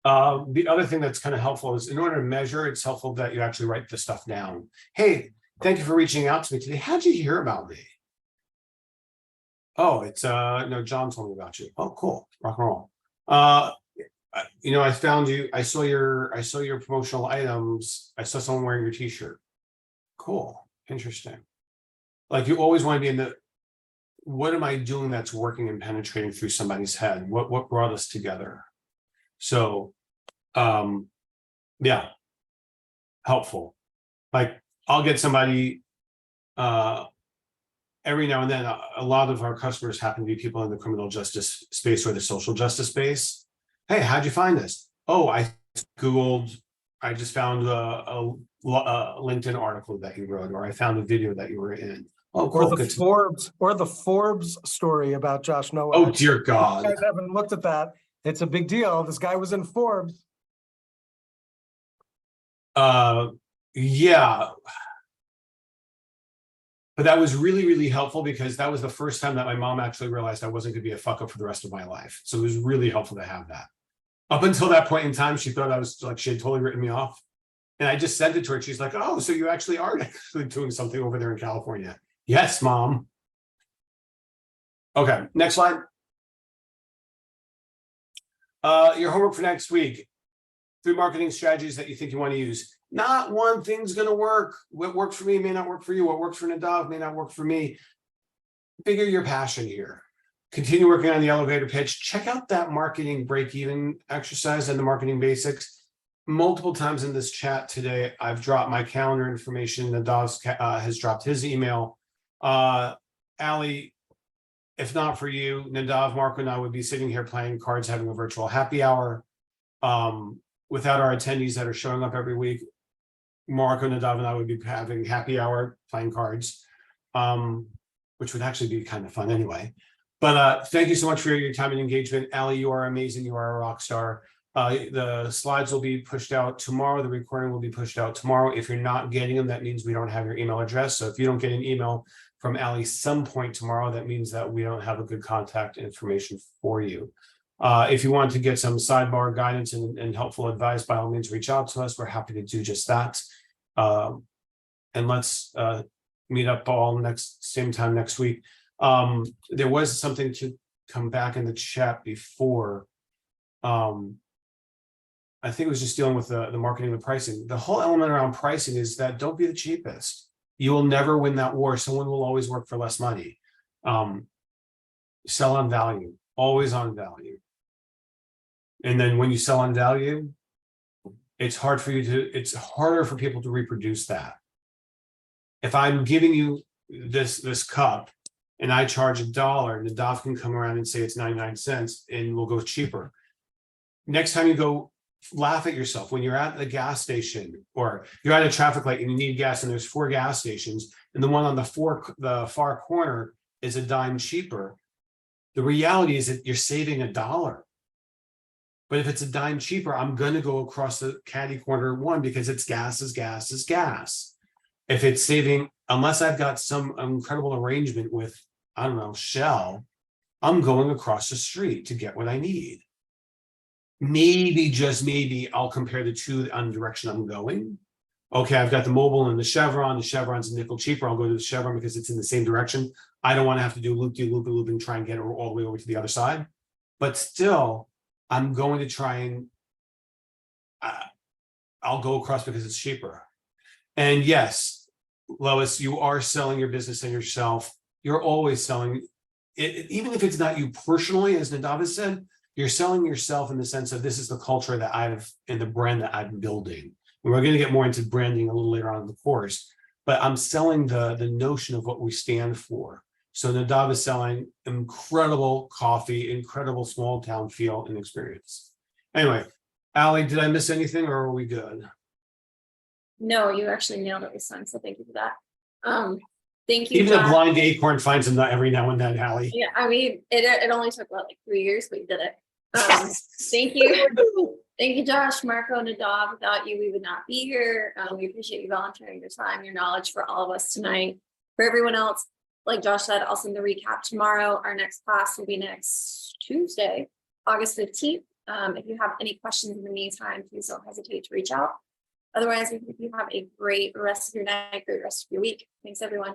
The other thing that's kind of helpful is in order to measure, it's helpful that you actually write the stuff down. Hey, thank you for reaching out to me today. How'd you hear about me? Oh, it's no, John told me about you. Oh, cool. Rock and roll. I found you. I saw your promotional items. I saw someone wearing your t-shirt. Cool. Interesting. Like you always want to be in the what am I doing that's working and penetrating through somebody's head? What brought us together? So yeah, helpful. Like I'll get somebody every now and then. A lot of our customers happen to be people in the criminal justice space or the social justice space. Hey, how'd you find this? Oh, I Googled, I just found a LinkedIn article that you wrote, or I found a video that you were in. Oh, cool. Or the Forbes story about Josh Nowak. Oh, dear If God. you guys haven't looked at that. It's a big deal. This guy was in Forbes. Yeah. But that was really, really helpful because that was the first time that my mom actually realized I wasn't going to be a fuck up for the rest of my life. So it was really helpful to have that. Up until that point in time, she thought I was like, she had totally written me off. And I just sent it to her. She's like, oh, so you actually are actually doing something over there in California. Yes, Mom. Okay, next slide. Your homework for next week. 3 marketing strategies that you think you want to use. Not one thing's going to work. What works for me may not work for you. What works for Nadav may not work for me. Figure your passion here. Continue working on the elevator pitch. Check out that marketing break-even exercise and the marketing basics. Multiple times in this chat today, I've dropped my calendar information. Nadav has dropped his email. Ali, if not for you, Nadav, Marco, and I would be sitting here playing cards, having a virtual happy hour. Without our attendees that are showing up every week, Marco, Nadav, and I would be having happy hour playing cards, which would actually be kind of fun anyway. But thank you so much for your time and engagement. Ali, you are amazing. You are a rock star. The slides will be pushed out tomorrow. The recording will be pushed out tomorrow. If you're not getting them, that means we don't have your email address. So if you don't get an email from Ali some point tomorrow, that means that we don't have a good contact information for you. If you want to get some sidebar guidance and helpful advice, by all means, reach out to us. We're happy to do just that. And let's meet up all same time next week. There was something to come back in the chat before. I think it was just dealing with the marketing and the pricing. The whole element around pricing is that don't be the cheapest. You will never win that war. Someone will always work for less money. Sell on value, always on value. And then when you sell on value, it's harder for people to reproduce that. If I'm giving you this cup and I charge $1, Nadav can come around and say it's 99 cents and we'll go cheaper. Next time you go, laugh at yourself when you're at the gas station or you're at a traffic light and you need gas and there's 4 gas stations and the one on the far corner is a dime cheaper. The reality is that you're saving $1. But if it's a dime cheaper, I'm going to go across the caddy corner one because it's gas is gas is gas. If it's saving, unless I've got some incredible arrangement with, I don't know, Shell, I'm going across the street to get what I need. Maybe, just maybe, I'll compare the two on the direction I'm going. Okay, I've got the Mobil and the Chevron. The Chevron's a nickel cheaper. I'll go to the Chevron because it's in the same direction. I don't want to have to do loop-de-loop and try and get it all the way over to the other side. But still, I'm going to try and I'll go across because it's cheaper. And yes, Lois, you are selling your business and yourself. You're always selling it, even if it's not you personally, as Nadav has said, you're selling yourself in the sense of this is the culture that and the brand that I'm building. And we're going to get more into branding a little later on in the course, but I'm selling the notion of what we stand for. So Nadav is selling incredible coffee, incredible small town feel and experience. Anyway, Ali, did I miss anything or are we good? No, you actually nailed it this time, so thank you for that. Thank you, Even Josh. a blind acorn finds a nut every now and then, Ali. Yeah, I mean, it only took what, like 3 years, but you did it. Thank you. Thank you, Josh, Marco, and Nadav. Without you, we would not be here. We appreciate you volunteering your time, your knowledge for all of us tonight. For everyone else, like Josh said, I'll send the recap tomorrow. Our next class will be next Tuesday, August 15th. If you have any questions in the meantime, please don't hesitate to reach out. Otherwise, I hope you have a great rest of your night, great rest of your week. Thanks, everyone.